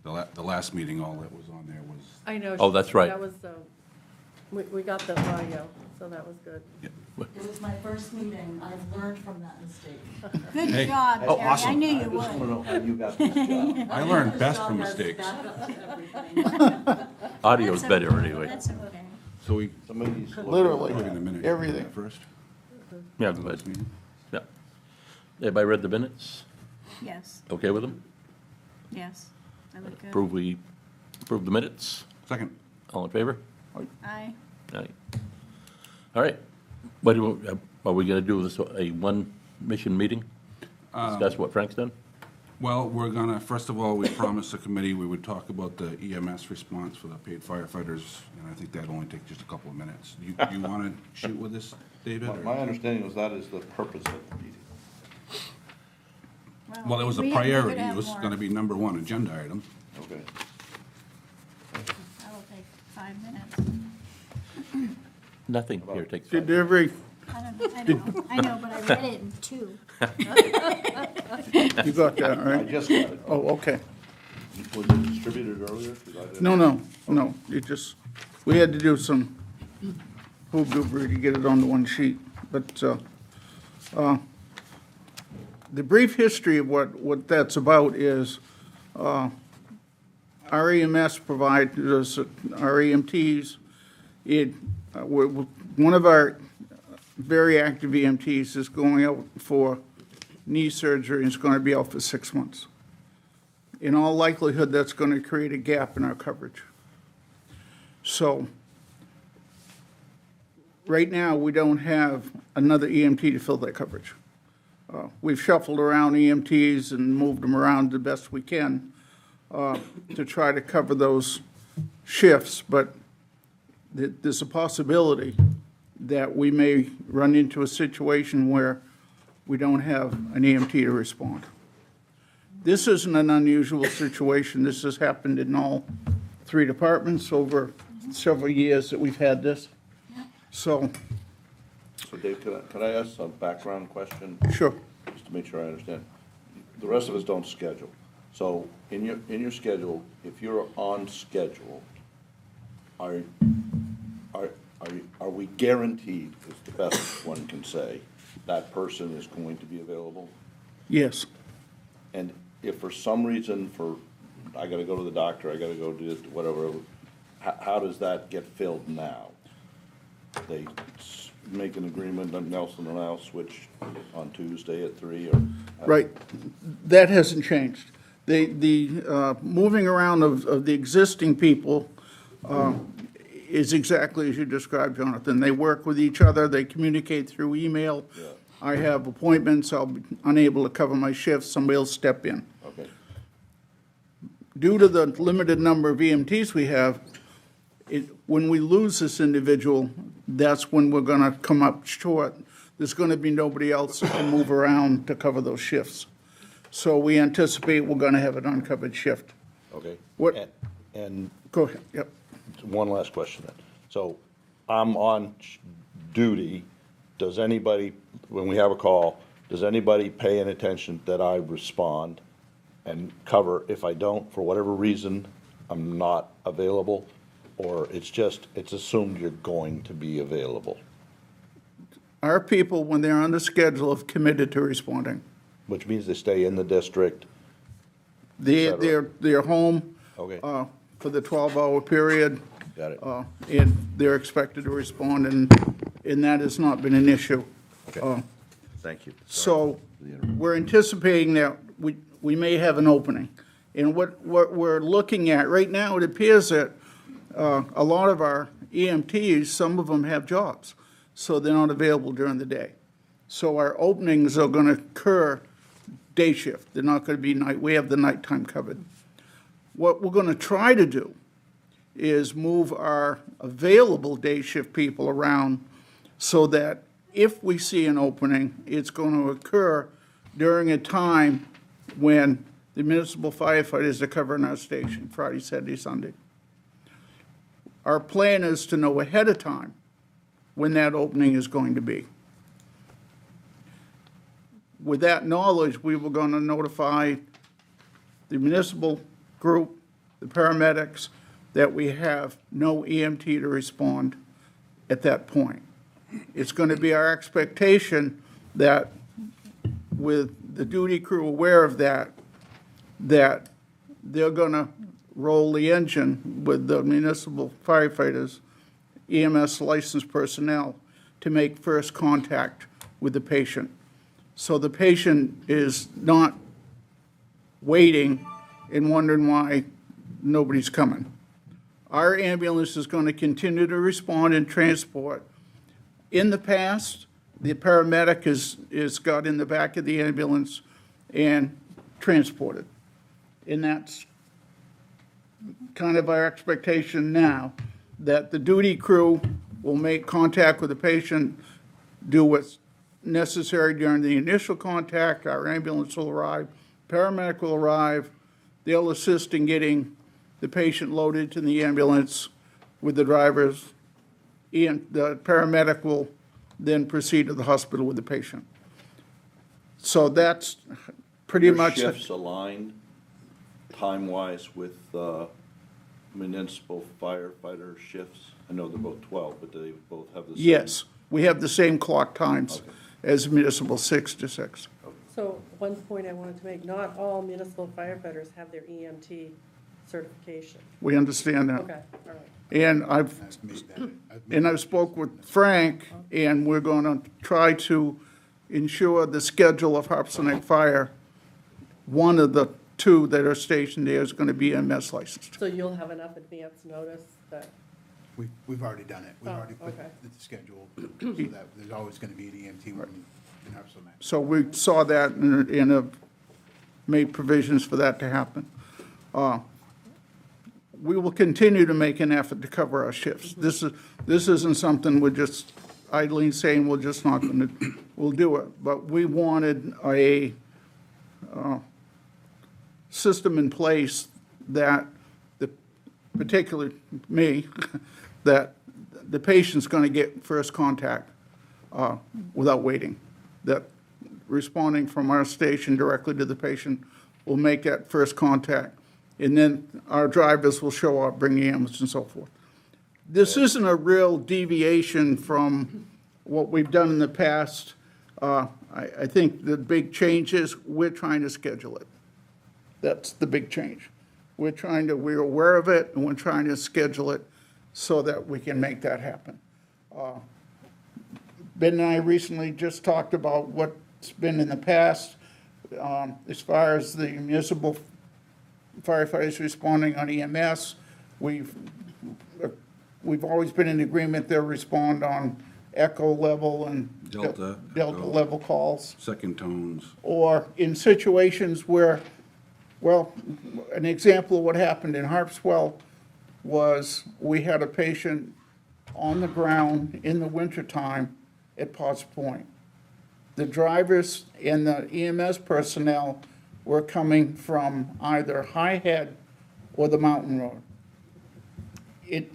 The last meeting, all that was on there was, I know. Oh, that's right. That was, we got the audio, so that was good. It was my first meeting. I've learned from that mistake. Good Hey. job, Oh, Terry. awesome. I knew you I just want to would. know how you got this job. I learned best from This job has mistakes. backups to everything. Audio's That's better okay. anyway. That's okay. So we, Somebody needs to look Literally. we're in a minute. Everything. First? Yeah, go ahead. Last meeting? Yeah. Everybody read the minutes? Yes, Okay with them? yes. I look good. Approve the minutes? Second. All in favor? Aye. Aye. All right. What are we gonna do this, a one-mission meeting? Discuss what Frank's done? Well, we're gonna, first of all, we promised the committee we would talk about the EMS response for the paid firefighters, and I think that'll only take just a couple of minutes. You wanna shoot with this, David? or- My understanding was that is the purpose of the meeting. Well, it was a we could priority. have It was more. gonna be number one agenda item. Okay. That'll take 5 minutes. Nothing here takes Did 5 every, I know, but I read it in 2. you got that, I right? just got it. Oh, okay. Was it distributed earlier? 'Cause I didn't- No, it just, we had to do some hoobie to get it onto one sheet. But the brief history of what that's about is our EMS providers, our EMTs, one of our very active EMTs is going out for knee surgery and is going to be out for 6 months. In all likelihood, that's going to create a gap in our coverage. So, right now, we don't have another EMT to fill that coverage. We've shuffled around EMTs and moved them around the best we can to try to cover those shifts, but there's a possibility that we may run into a situation where we don't have an EMT to respond. This isn't an unusual situation. This has happened in all 3 departments over several years that we've had this. So, So Dave, could I ask a background question? sure. Just to make sure I understand. The rest of us don't schedule. So in your schedule, if you're on schedule, are we guaranteed, is the best one can say, that person is going to be available? Yes. And if for some reason I gotta go to the doctor, I gotta go do whatever, how does that get filled now? They make an agreement, and Nelson and I'll switch on Tuesday at 3 or? Right. That hasn't changed. The moving around of the existing people is exactly as you described, Jonathan. They work with each other, they communicate through email. Yeah. I have appointments, I'll be unable to cover my shifts, somebody will step in. Okay, Due to the limited number of EMTs we have, when we lose this individual, that's when we're going to come up short. There's going to be nobody else that can move around to cover those shifts. So we anticipate we're going to have an uncovered shift. okay. What- And Go ahead, yep. one last question then. So I'm on duty. Does anybody, when we have a call, does anybody pay any attention that I respond and cover? If I don't, for whatever reason, I'm not available? Or it's assumed you're going to be available, Our people, when they're on the schedule, have committed to responding. which means they stay in the district? They're home Okay, for the 12-hour period, got it. and they're expected to respond, and that has not been an issue. Okay. Thank you. So we're anticipating that we may have an opening. And what we're looking at, right now, it appears that a lot of our EMTs, some of them have jobs, so they're not available during the day. So our openings are going to occur day shift. They're not going to be night. We have the nighttime covered. What we're going to try to do is move our available day shift people around so that if we see an opening, it's going to occur during a time when the municipal firefighters are covering our station, Friday, Saturday, Sunday. Our plan is to know ahead of time when that opening is going to be. With that knowledge, we were going to notify the municipal group the paramedics, that we have no EMT to respond at that point. It's going to be our expectation that with the duty crew aware of that, that they're going to roll the engine with the municipal firefighters, EMS licensed personnel, to make first contact with the patient. So the patient is not waiting and wondering why nobody's coming. Our ambulance is going to continue to respond and transport. In the past, the paramedic is got in the back of the ambulance and transported. And that's kind of our expectation now, that the duty crew will make contact with the patient, do what's necessary during the initial contact, our ambulance will arrive, paramedic will arrive, they'll assist in getting the patient loaded to the ambulance with the drivers, and the paramedic will then proceed to the hospital with the patient. So that's pretty much. Your shifts aligned time-wise with municipal firefighter shifts? I know they're both 12, but do they both have the same? Yes, we have the same clock times Okay. as municipal 6 to 6. So one point I wanted to make, not all municipal firefighters have their EMT certification. We understand that. Okay, all right. And I've made that. I've spoke with Frank, and we're going to try to ensure the schedule of Harpswell Fire. One of the two that are stationed there is going to be MS licensed. So you'll have enough advance notice that, We've already done it. We've Oh, already put okay. the schedule so that there's always going to be an EMT when in Harpswell. So we saw that and have made provisions for that to happen. We will continue to make an effort to cover our shifts. This isn't something we're just idly saying we're just not going to, we'll do it. But we wanted a system in place that, particularly me, that the patient's going to get first contact without waiting. That responding from our station directly to the patient will make that first contact. And then our drivers will show up, bring the ambulance and so forth. This isn't a real deviation from what we've done in the past. I think the big change is we're trying to schedule it. That's the big change. We're aware of it, and we're trying to schedule it so that we can make that happen. Ben and I recently just talked about what's been in the past, as far as the municipal firefighters responding on EMS. We've always been in agreement they'll respond on echo level and Delta, delta echo. level calls. second tones. Or in situations where, well, an example of what happened in Harpswell was we had a patient on the ground in the wintertime at Potts Point. The drivers and the EMS personnel were coming from either High Head or the Mountain Road. It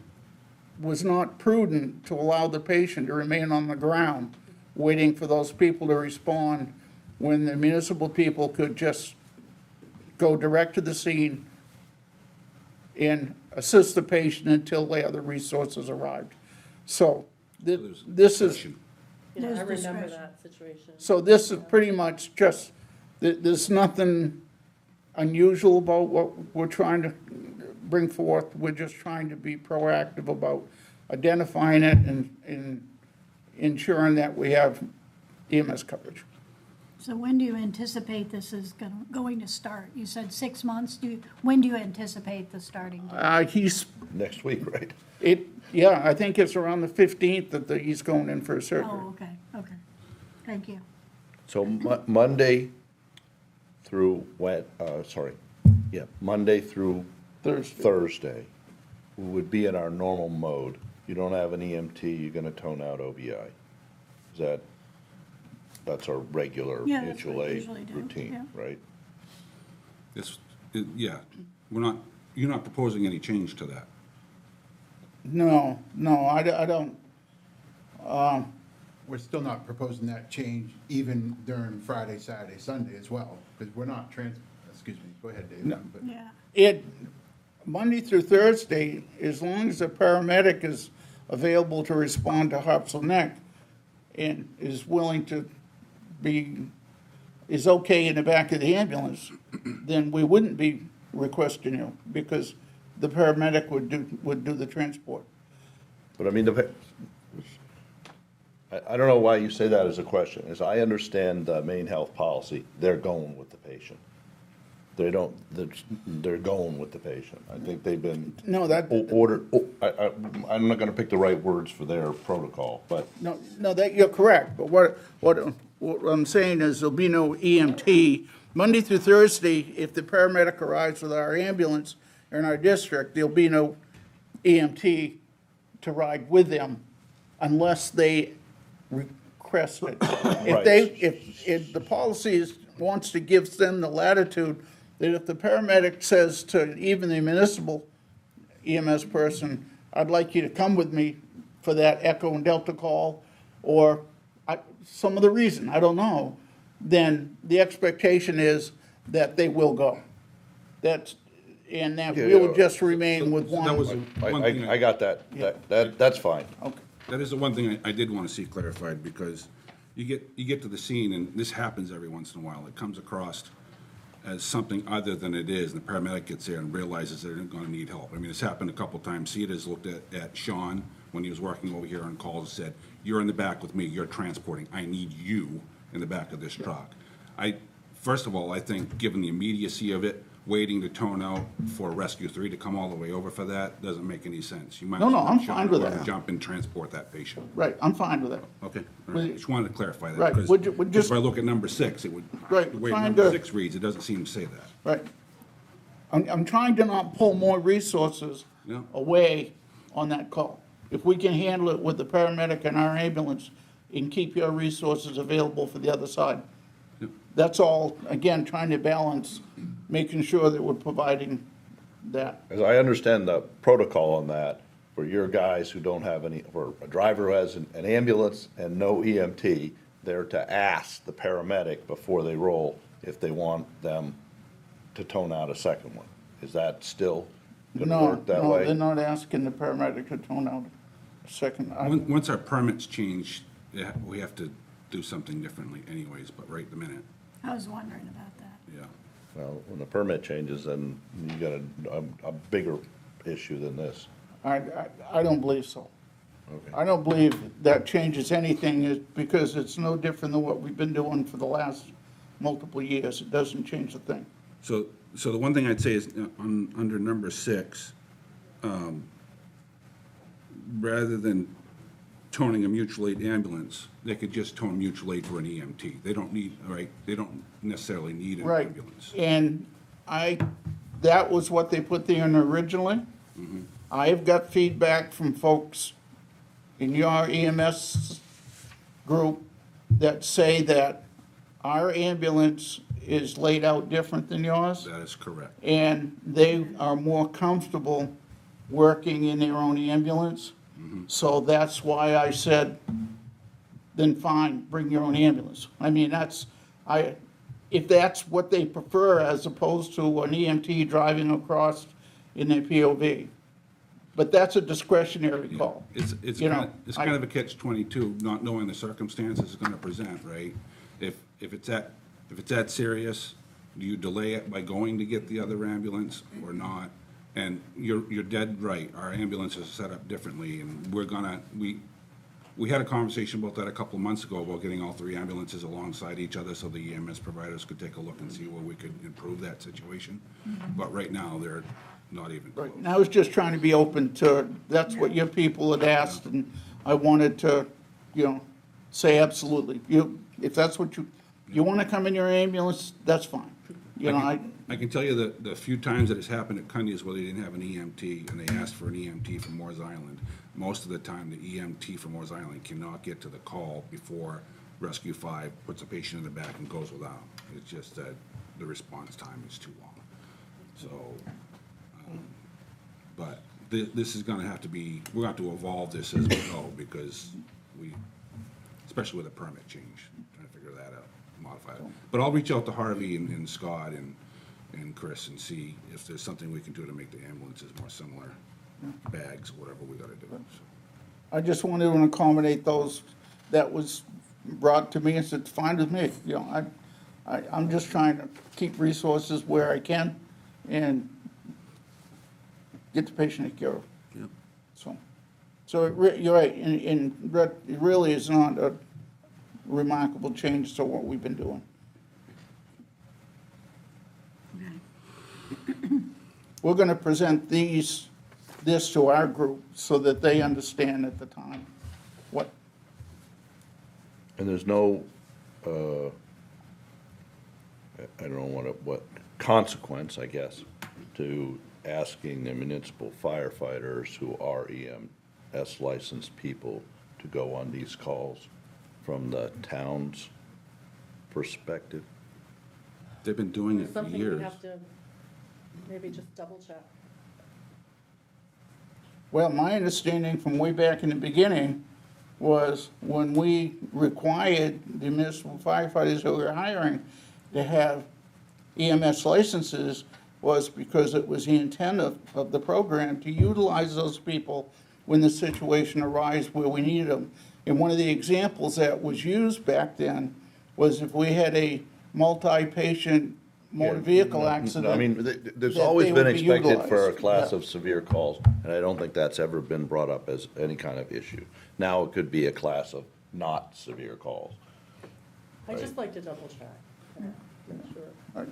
was not prudent to allow the patient to remain on the ground waiting for those people to respond when the municipal people could just go direct to the scene and assist the patient until the other resources arrived. So There's this is, discretion. yeah, I There's remember discretion. that situation. so this is pretty much just, there's nothing unusual about what we're trying to bring forth. We're just trying to be proactive about identifying it and ensuring that we have EMS coverage. So when do you anticipate this is going to start? You said 6 months. When do you anticipate the starting date? He's, Next week, right? yeah, I think it's around the 15th that he's going in for a surgery. Oh, okay. Thank you. So Monday through Monday through Thursday would be in our normal mode. You don't have an EMT, you're gonna tone out OBI. That's our regular Yeah, that's what mutual we aid usually do, routine, yeah. right? Yeah, you're not proposing any change to that. No, I don't. We're still not proposing that change even during Friday, Saturday, Sunday as well, because we're not excuse me, go ahead, Dave. No. But Yeah. Monday through Thursday, as long as the paramedic is available to respond to Harpswell Neck and is willing to is okay in the back of the ambulance, then we wouldn't be requesting you, because the paramedic would do the transport. But I mean, I don't know why you say that as a question. As I understand the Maine Health policy, they're going with the patient. They're going with the patient. I think they've been No, that, ordered, I'm not gonna pick the right words for their protocol, but no, that, you're correct, but what I'm saying is there'll be no EMT. Monday through Thursday, if the paramedic arrives with our ambulance in our district, there'll be no EMT to ride with them unless they request it. If the policy wants to give them the latitude, that if the paramedic says to even the municipal EMS person, I'd like you to come with me for that Echo and Delta call, or some other reason, I don't know, then the expectation is that they will go. And that we will just remain with one. That was one thing I got that. That's fine. Okay. That is the one thing I did want to see clarified, because you get to the scene, and this happens every once in a while. It comes across as something other than it is, and the paramedic gets there and realizes they're going to need help. I mean, it's happened a couple times. CETA's looked at Sean when he was working over here on calls and said, "You're in the back with me, you're transporting, I need you in the back of this truck." First of all, I think, given the immediacy of it, waiting to tone out for Rescue 3 to come all the way over for that doesn't make any sense. You might No, as no, well I'm let Sean fine with go and that. jump and transport that patient. Right, I'm fine with that. Okay, all right. Just wanted to clarify that. Right, because would if I look at number 6, it would, Right, the way trying number to- 6 reads, it doesn't seem to say that. Right. I'm trying to not pull more resources Yeah. away on that call. If we can handle it with the paramedic and our ambulance and keep your resources available for the other side. Yep. That's all, again, trying to balance, making sure that we're providing that. As I understand the protocol on that, for your guys who don't have any, for a driver who has an ambulance and no EMT, they're to ask the paramedic before they roll if they want them to tone out a second one. Is that still gonna No, work that no, way? they're not asking the paramedic to tone out a second. Once our permits change, yeah, we have to do something differently anyways, but right the minute, I was wondering about that. yeah. Well, when the permit changes, then you got a bigger issue than this. I don't believe so. Okay. I don't believe that changes anything, because it's no different than what we've been doing for the last multiple years. It doesn't change a thing. So the one thing I'd say is, under number 6, rather than toning a mutual aid ambulance, they could just tone mutual aid for an EMT. They don't need, right, they don't necessarily need an Right. ambulance. And that was what they put there in originally. I have got feedback from folks in your EMS group that say that our ambulance is laid out different than yours, That is correct. and they are more comfortable working in their own ambulance. So that's why I said, then fine, bring your own ambulance. I mean, if that's what they prefer, as opposed to an EMT driving across in their POV. But that's a discretionary call. It's You know, kind of a catch-22, not knowing the circumstances it's gonna present, right? If it's that serious, do you delay it by going to get the other ambulance or not? And you're dead right, our ambulance is set up differently, and we had a conversation about that a couple of months ago, about getting all 3 ambulances alongside each other so the EMS providers could take a look and see where we could improve that situation. But right now, they're not even close. Right, and I was just trying to be open to, that's what your people had asked, and I wanted to, say absolutely. If that's what you want to come in your ambulance, that's fine. I can tell you that the few times that it's happened at Cundy's where they didn't have an EMT and they asked for an EMT from Moores Island, most of the time the EMT from Moores Island cannot get to the call before Rescue 5 puts a patient in the back and goes without. It's just that the response time is too long. So, but this is gonna have to be, we're gonna have to evolve this as we go, because especially with a permit change, trying to figure that out, modify it. But I'll reach out to Harvey and Scott and and Chris and see if there's something we can do to make the ambulances more similar, bags, whatever we gotta do. So, I just wanted to accommodate those that was brought to me and said, fine with me, you know, I'm just trying to keep resources where I can and get the patient taken care of. Yep. So you're right, and Brett, it really is not a remarkable change to what we've been doing. We're gonna present this to our group so that they understand at the time what, And there's no, I don't know what consequence, I guess, to asking the municipal firefighters who are EMS licensed people to go on these calls from the town's perspective. they've been doing it for Something you years. have to maybe just double check. well, my understanding from way back in the beginning was when we required the municipal firefighters who we were hiring to have EMS licenses was because it was the intent of the program to utilize those people when the situation arose where we needed them. And one of the examples that was used back then was if we had a multi-patient motor vehicle accident. I mean, there's that always they been would be expected for a utilized. class Yeah. of severe calls, and I don't think that's ever been brought up as any kind of issue. Now it could be a class of not severe calls. I just like to double check. Make sure.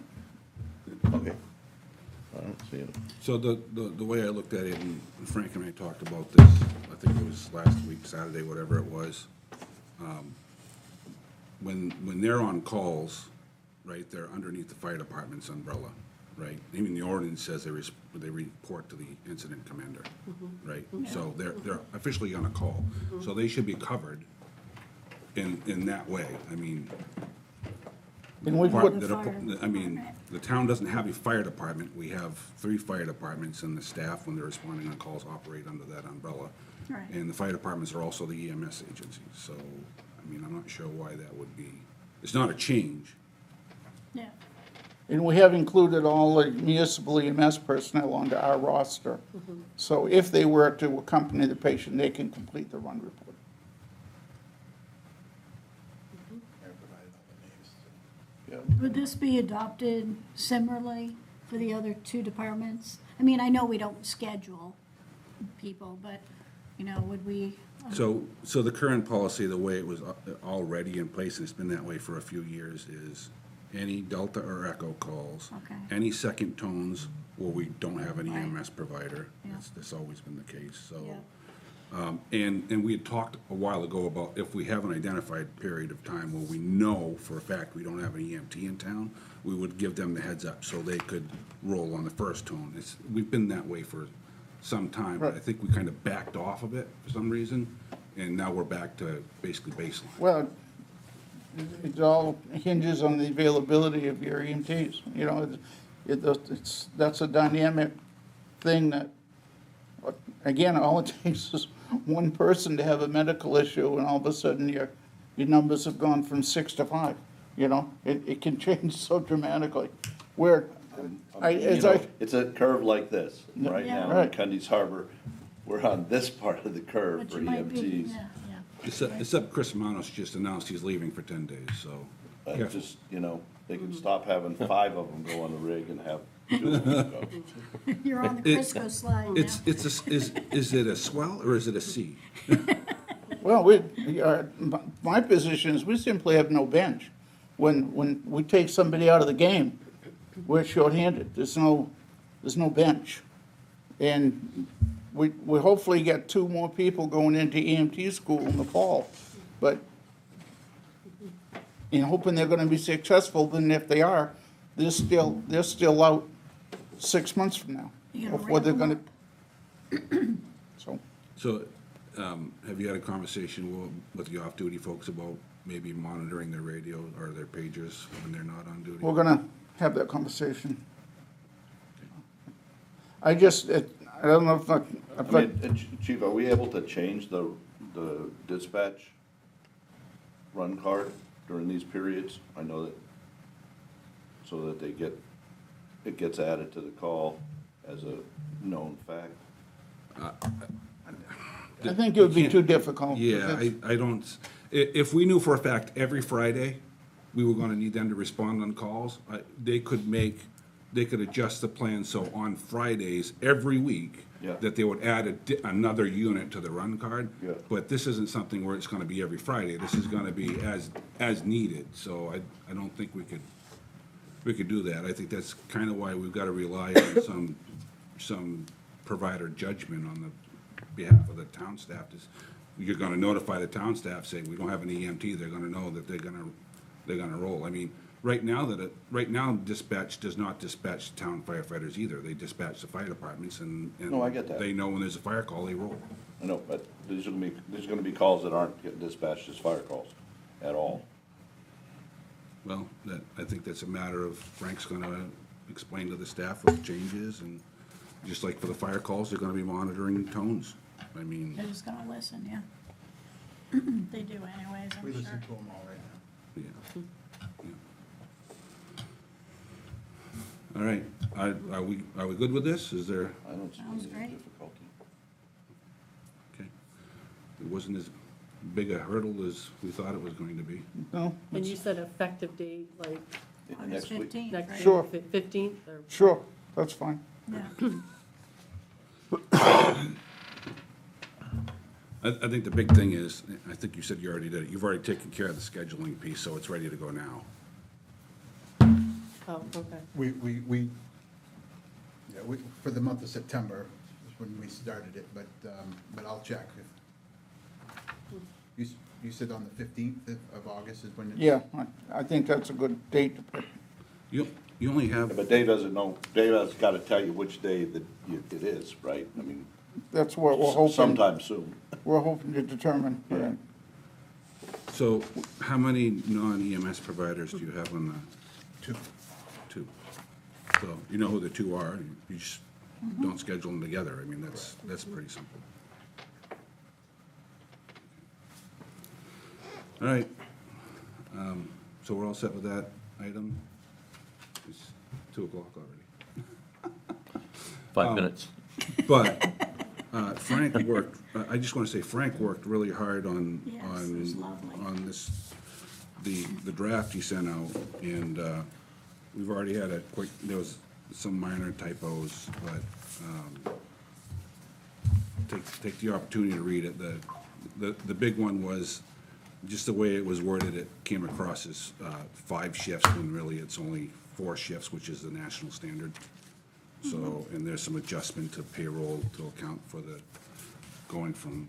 Okay. I don't see it. So the way I looked at it, and Frank and I talked about this, I think it was last week, Saturday, whatever it was. When they're on calls, right, they're underneath the fire department's umbrella, right? Even the ordinance says they report to the incident commander, right? So they're officially on a call, so they should be covered in that way. I mean, And we put, I mean, the town doesn't have a fire department. We have 3 fire departments, and the staff, when they're responding on calls, operate under that umbrella. Right. And the fire departments are also the EMS agencies, so, I mean, I'm not sure why that would be, it's not a change. Yeah, and we have included all the municipal EMS personnel onto our roster. So if they were to accompany the patient, they can complete the run report. I provided all the names. would this be adopted similarly for the other 2 departments? I mean, I know we don't schedule people, but, you know, would we? So the current policy, the way it was already in place, and it's been that way for a few years, is any Delta or Echo calls, Okay. any second tones where we don't have an Right. EMS provider. Yeah. That's always been the case, so. Yeah. And we had talked a while ago about if we have an identified period of time where we know for a fact we don't have an EMT in town, we would give them the heads up so they could roll on the first tone. We've been that way for some time, but I think we kind of backed off of it for some reason, and now we're back to basically baseline. Well, it all hinges on the availability of your EMTs, you know, that's a dynamic thing that, again, all it takes is one person to have a medical issue, and all of a sudden your numbers have gone from 6 to 5, you know? It can change so dramatically. Where, It's a curve like this, right Yeah. now in Right. Cundy's Harbor. We're on this part of the curve But for you might be, EMTs. yeah. Except Chris Manos just announced he's leaving for 10 days, so. careful. Just, they can stop having 5 of them go on the rig and have 2 of them go. You're on the Crisco slide now. Is it a swell or is it a C? well, my position is we simply have no bench. When we take somebody out of the game, we're shorthanded. There's no bench. And we hopefully get 2 more people going into EMT school in the fall. But in hoping they're gonna be successful, then if they are, they're still out 6 months from now. You gotta Before they're ramp gonna, so, So, have you had a conversation with the off-duty folks about maybe monitoring their radio or their pagers when they're not on duty? we're gonna have that conversation. I don't know if I mean, Chief, are we able to change the dispatch run card during these periods? I know that, so that they get it gets added to the call as a known fact? I think it would be too difficult. Yeah, I don't, if we knew for a fact every Friday we were gonna need them to respond on calls, they could adjust the plan so on Fridays, every week, Yeah. that they would add another unit to the run card. Yeah. But this isn't something where it's gonna be every Friday, this is gonna be as needed, so I don't think we could do that. I think that's kinda why we've gotta rely on some provider judgment on the behalf of the town staff. You're gonna notify the town staff saying, we don't have an EMT, they're gonna know that they're gonna roll. I mean, right now dispatch does not dispatch town firefighters either. They dispatch the fire departments and No, I get that. they know when there's a fire call, they roll. I know, but there's gonna be calls that aren't getting dispatched as fire calls at all. Well, I think that's a matter of Frank's gonna explain to the staff what the change is, and just like for the fire calls, they're gonna be monitoring tones. I mean, They're just gonna listen, yeah. They do anyways, We I'm listen sure. to them all right now. yeah. All right, are we good with this? Is there, I don't see Sounds any great. difficulty. okay. It wasn't as big a hurdle as we thought it was going to be. No, And you said effective date, like, August Next week. 15th, next right? Sure. week, 15th, or? sure, that's fine. Yeah. I think the big thing is, I think you said you already did it, you've already taken care of the scheduling piece, so it's ready to go now. Oh, okay. We, for the month of September is when we started it, but I'll check. You said on the 15th of August is when it's? Yeah, I think that's a good date to put. You only Yeah, have, but Dave doesn't know, Dave has gotta tell you which day that it is, right? I mean, That's what we're hoping. sometime soon. We're hoping to determine. Yeah. so how many non-EMS providers do you have on the? Two. Two. So you know who the two are, you just don't schedule them together, I mean, that's pretty simple. All right, so we're all set with that item? It's 2:00 already. 5 minutes. But Frank worked, I just want to say Frank worked really hard on, Yes, it was lovely. on this, the draft he sent out, and we've already had there was some minor typos, but take the opportunity to read it. The big one was, just the way it was worded, it came across as 5 shifts, when really it's only 4 shifts, which is the national standard. So, and there's some adjustment to payroll to account for the, going from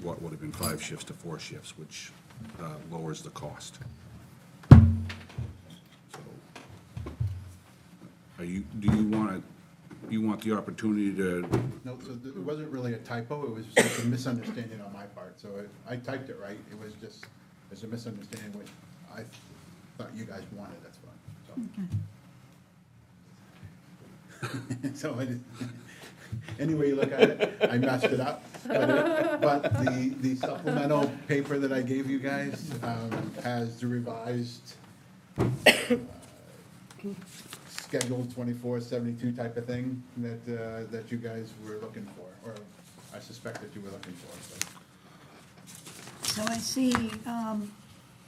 what would have been 5 shifts to 4 shifts, which lowers the cost. So, you want the opportunity to, No, so it wasn't really a typo, it was just a misunderstanding on my part, so I typed it right, it was just, there's a misunderstanding, which I thought you guys wanted, that's fine, so. So any way you look at it, I messed it up, but the supplemental paper that I gave you guys, has the revised, schedule 24/72 type of thing that you guys were looking for, or I suspect that you were looking for, so. So I see,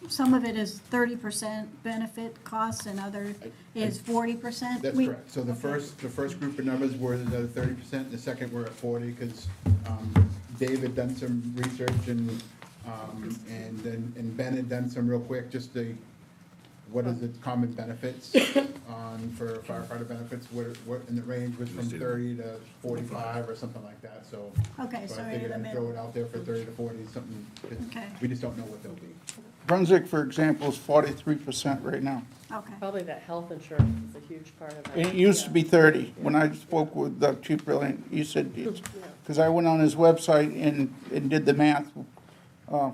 some of it is 30% benefit costs and other is 40%? That's correct. So the first group of numbers were the 30%, the second were at 40, because Dave had done some research and Ben had done some real quick, just what is the common benefits for firefighter benefits, what in the range was from 30 to 45 or something like that, so. Okay, so I right figured in the I'd throw middle. it out there for 30 to 40, something, 'cause Okay. we just don't know what they'll be. Brunswick, for example, is 43% right now. Okay, Probably that health insurance is a huge part of that. It used to be 30. When I spoke with Chief Brilliant, he said, because I went on his website and did the math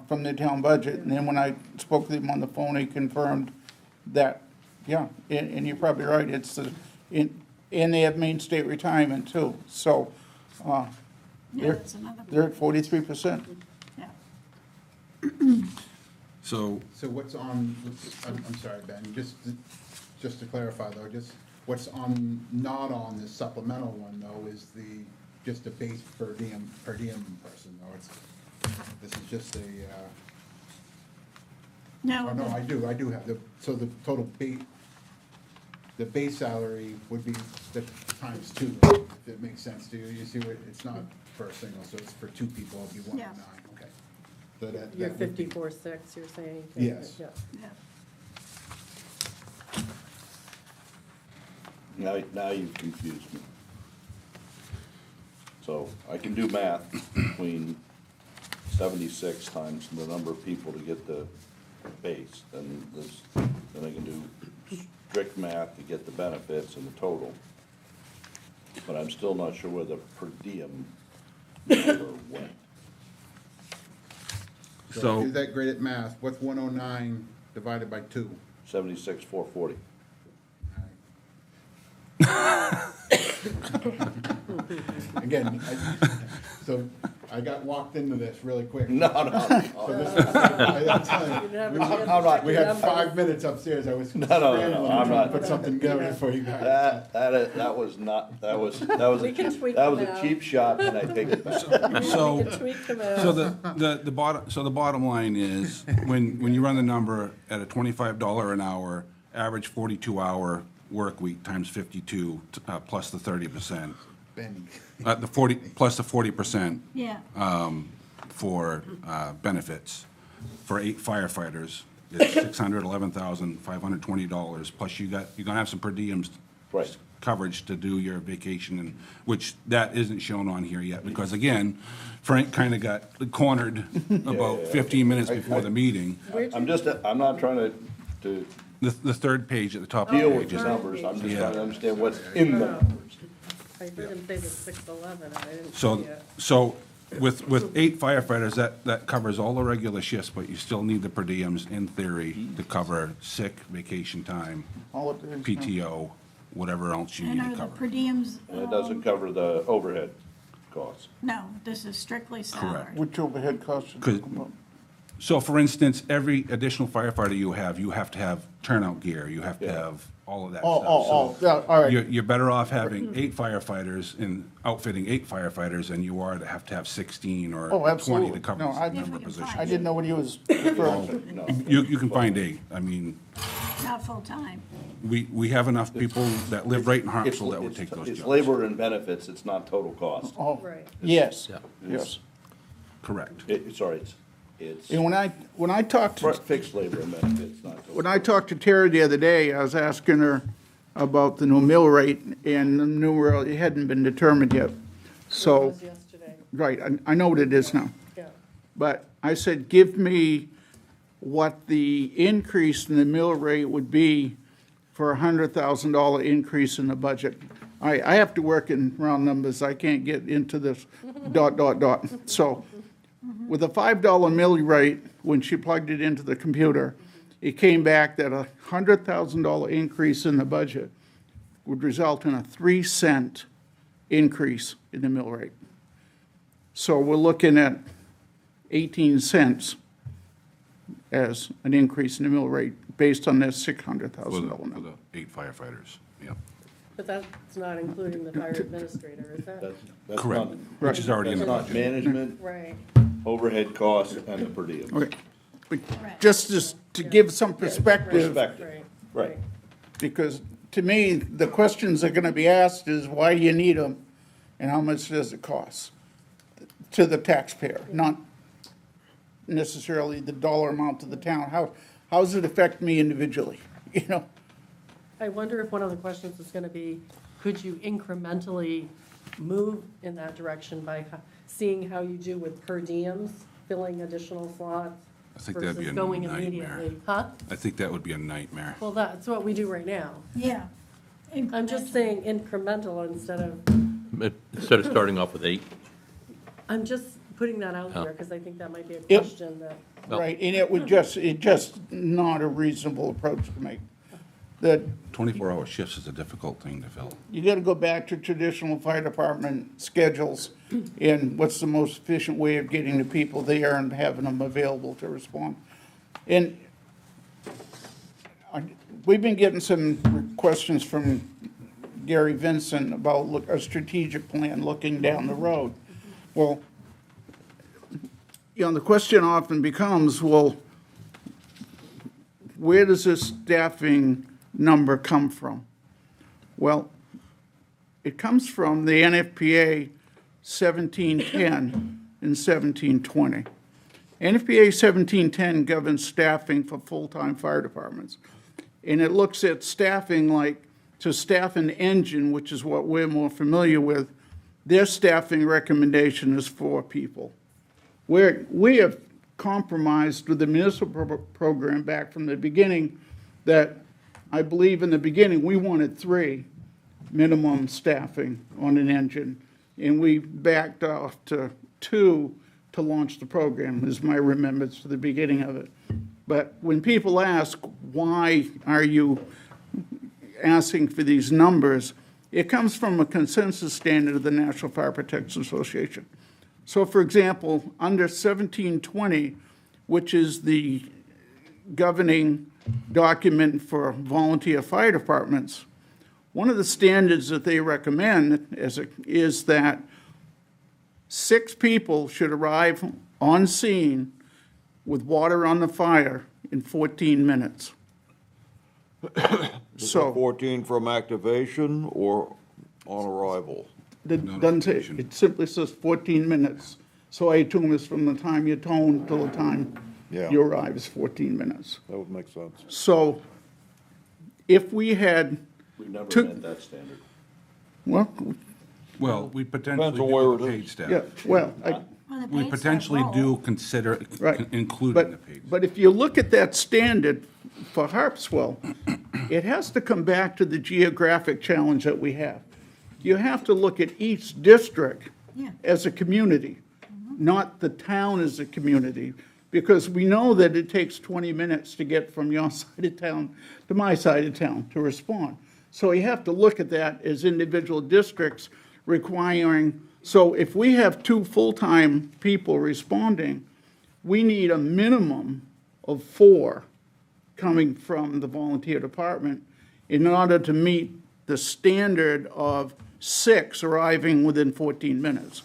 from the town budget, and then when I spoke with him on the phone, he confirmed that, yeah, and you're probably right, and they have Main State Retirement too, so yeah, they're that's another, they're at 43%. yeah. so, So what's on, I'm sorry, Ben, just to clarify though, just What's not on this supplemental one though is just a base per diem person, though. This is just No, oh no, I do have so the total the base salary would be the times two, if it makes sense to you. You see what, it's not for a single, so it's for two people, it'd be 109, okay. So that You're that would be- 54.6, you're saying? Yes. Yeah. yeah. Now you've confused me. So I can do math between 76 times the number of people to get the base, then I can do strict math to get the benefits and the total. But I'm still not sure where the per diem number went. So So- if you're that great at math, what's 109 divided by 2? 76,440. Again, so I got walked into this really quick. No. So this is, I'm telling You you, never we- get to I'm not- check we your had numbers. 5 minutes upstairs, I was no, scrambling I'm to not. put something together for you guys. That was not, that was We can tweak that was them a out. cheap shot, and I take it back. So, We can tweak them out. so the bottom line is, when you run the number at a $25 an hour, average 42-hour work week times 52, plus the 30%, Benny. the 40, plus the 40%, Yeah, for benefits. For 8 firefighters, it's $611,520, plus you're gonna have some per diems Right. coverage to do your vacation, and, which that isn't shown on here yet, because again, Frank kinda got cornered about 15 minutes before the meeting. I'm not trying to The third page at the top of the deal page with the is, numbers, I'm just Yeah. trying to understand what's in the numbers. I heard him say the 611, and I didn't see so, it. so with 8 firefighters, that covers all the regular shifts, but you still need the per diems in theory to cover sick, vacation time, Holidays, yeah. PTO, whatever else you and need are to the per cover. diems? And it doesn't cover the overhead costs. No, this is strictly salary. Which overhead costs? Could- So for instance, every additional firefighter you have to have turnout gear, you have to Yeah. have all of that Oh, stuff. So yeah, all right. You're better off having 8 firefighters and outfitting 8 firefighters than you are to have 16 or Oh, 20 absolutely. to cover No, the I- number of If we can positions. I didn't know what he was referring to. No. You can find 8. I mean, Not full-time. we have enough people that live right in Harpswell that would take those It's jobs. labor and benefits, it's not total cost. Oh, Right. yes, yes. Correct. It's And when I talked to fixed labor and benefits, not total. When I talked to Terry the other day, I was asking her about the new mill rate, and the new mill, it hadn't been determined yet. It So, was yesterday, right, I know what it is now. yeah. But I said, give me what the increase in the mill rate would be for a $100,000 increase in the budget. I have to work in round numbers, I can't get into this ... So, with a $5 mill rate, when she plugged it into the computer, it came back that a $100,000 increase in the budget would result in a 3-cent increase in the mill rate. So we're looking at 18 cents as an increase in the mill rate based on this $600,000 For number. the 8 firefighters, yeah. But that's not including the fire administrator, is that? That's Correct, not- which is already in the That's not budget. management, Right. overhead costs, and the per diem. Okay, but just to give some perspective, Perspective. Right. because to me, the questions that are gonna be asked is, why do you need them? And how much does it cost to the taxpayer? Not necessarily the dollar amount to the town. How does it affect me individually, you know? I wonder if one of the questions is gonna be, could you incrementally move in that direction by seeing how you do with per diems, filling additional slots? I think that'd be a Versus going nightmare. immediately, huh? I think that would be a nightmare. Well, that's what we do right now. Yeah. I'm just saying incremental instead of, Instead of starting off with 8, I'm just putting that out there, because I think that might be a Yep. question that, Well- Right, and it just not a reasonable approach to make. That 24-hour shifts is a difficult thing to fill. you gotta go back to traditional fire department schedules and what's the most efficient way of getting the people there and having them available to respond. And we've been getting some questions from Gary Vincent about a strategic plan looking down the road. Well, the question often becomes, well, where does this staffing number come from? Well, it comes from the NFPA 1710 and 1720. NFPA 1710 governs staffing for full-time fire departments. And it looks at staffing like to staff an engine, which is what we're more familiar with. Their staffing recommendation is 4 people. We have compromised with the municipal program back from the beginning that I believe in the beginning we wanted 3 minimum staffing on an engine, and we backed off to 2 to launch the program, is my remembrance for the beginning of it. But when people ask, why are you asking for these numbers, it comes from a consensus standard of the National Fire Protection Association. So, for example, under 1720, which is the governing document for volunteer fire departments, one of the standards that they recommend is that 6 people should arrive on scene with water on the fire in 14 minutes. So 14 from activation or on arrival? it doesn't say, it simply says 14 minutes. So I assume it's from the time you tone till the time Yeah. you arrive is 14 minutes. That would make sense. So if we had, We never Two- met that standard. well, Well, we potentially Depends on do where a it paid is. staff. yeah, well, Well, the We paid staff potentially roll. do consider right. including the paid. But if you look at that standard for Harpswell, it has to come back to the geographic challenge that we have. You have to look at each district Yeah. as a community, not the town as a community, because we know that it takes 20 minutes to get from your side of town to my side of town to respond. So you have to look at that as individual districts requiring, so if we have 2 full-time people responding, we need a minimum of 4 coming from the volunteer department in order to meet the standard of 6 arriving within 14 minutes.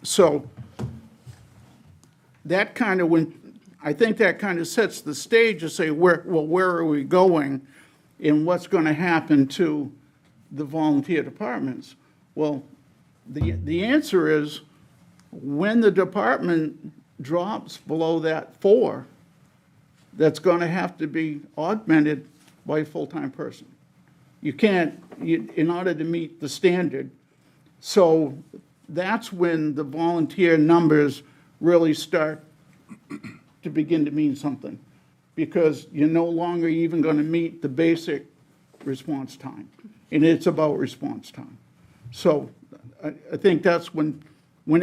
So that kind of, I think that kind of sets the stage to say, where are we going and what's going to happen to the volunteer departments? Well, the answer is, when the department drops below that 4, that's going to have to be augmented by a full-time person. You can't, in order to meet the standard. So that's when the volunteer numbers really start to begin to mean something, because you're no longer even going to meet the basic response time, and it's about response time. So I think that's when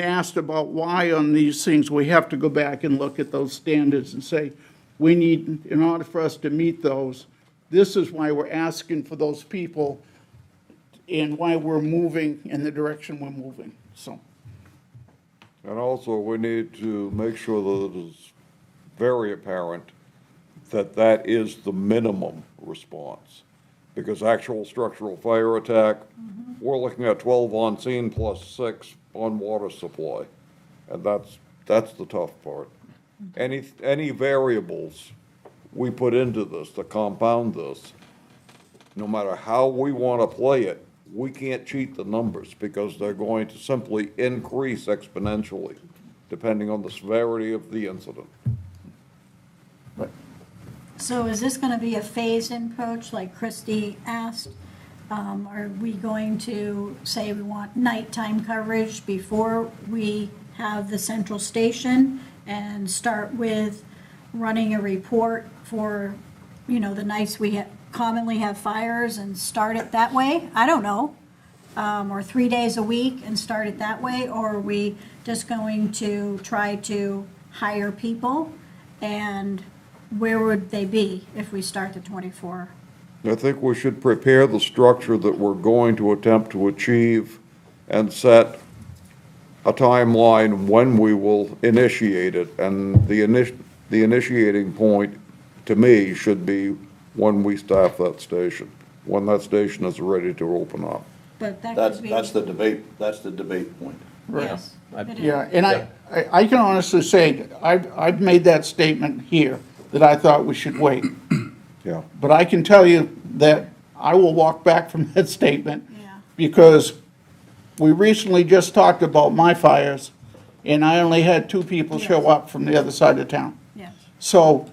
asked about why on these things, we have to go back and look at those standards and say, we need, in order for us to meet those, this is why we're asking for those people and why we're moving in the direction we're moving, so. And also, we need to make sure that it is very apparent that that is the minimum response. Because actual structural fire attack, we're looking at 12 on scene plus 6 on water supply. And that's the tough part. Any variables we put into this to compound this, no matter how we want to play it, we can't cheat the numbers because they're going to simply increase exponentially depending on the severity of the incident. So is this going to be a phased-in approach, like Christie asked? Are we going to say we want nighttime coverage before we have the central station and start with running a report for, the nights we commonly have fires and start it that way? I don't know. Or 3 days a week and start it that way? Or are we just going to try to hire people? And where would they be if we start the 24? I think we should prepare the structure that we're going to attempt to achieve and set a timeline when we will initiate it. And the initiating point, to me, should be when we staff that station. when that station is ready to open up. But that That's, could be. that's the debate point. Yes, it is. Yeah, and I can honestly say, I've made that statement here, that I thought we should wait. Yeah. But I can tell you that I will walk back from that statement. Yeah. Because we recently just talked about my fires, and I only had 2 people show Yes. up from the other side of town. Yes. So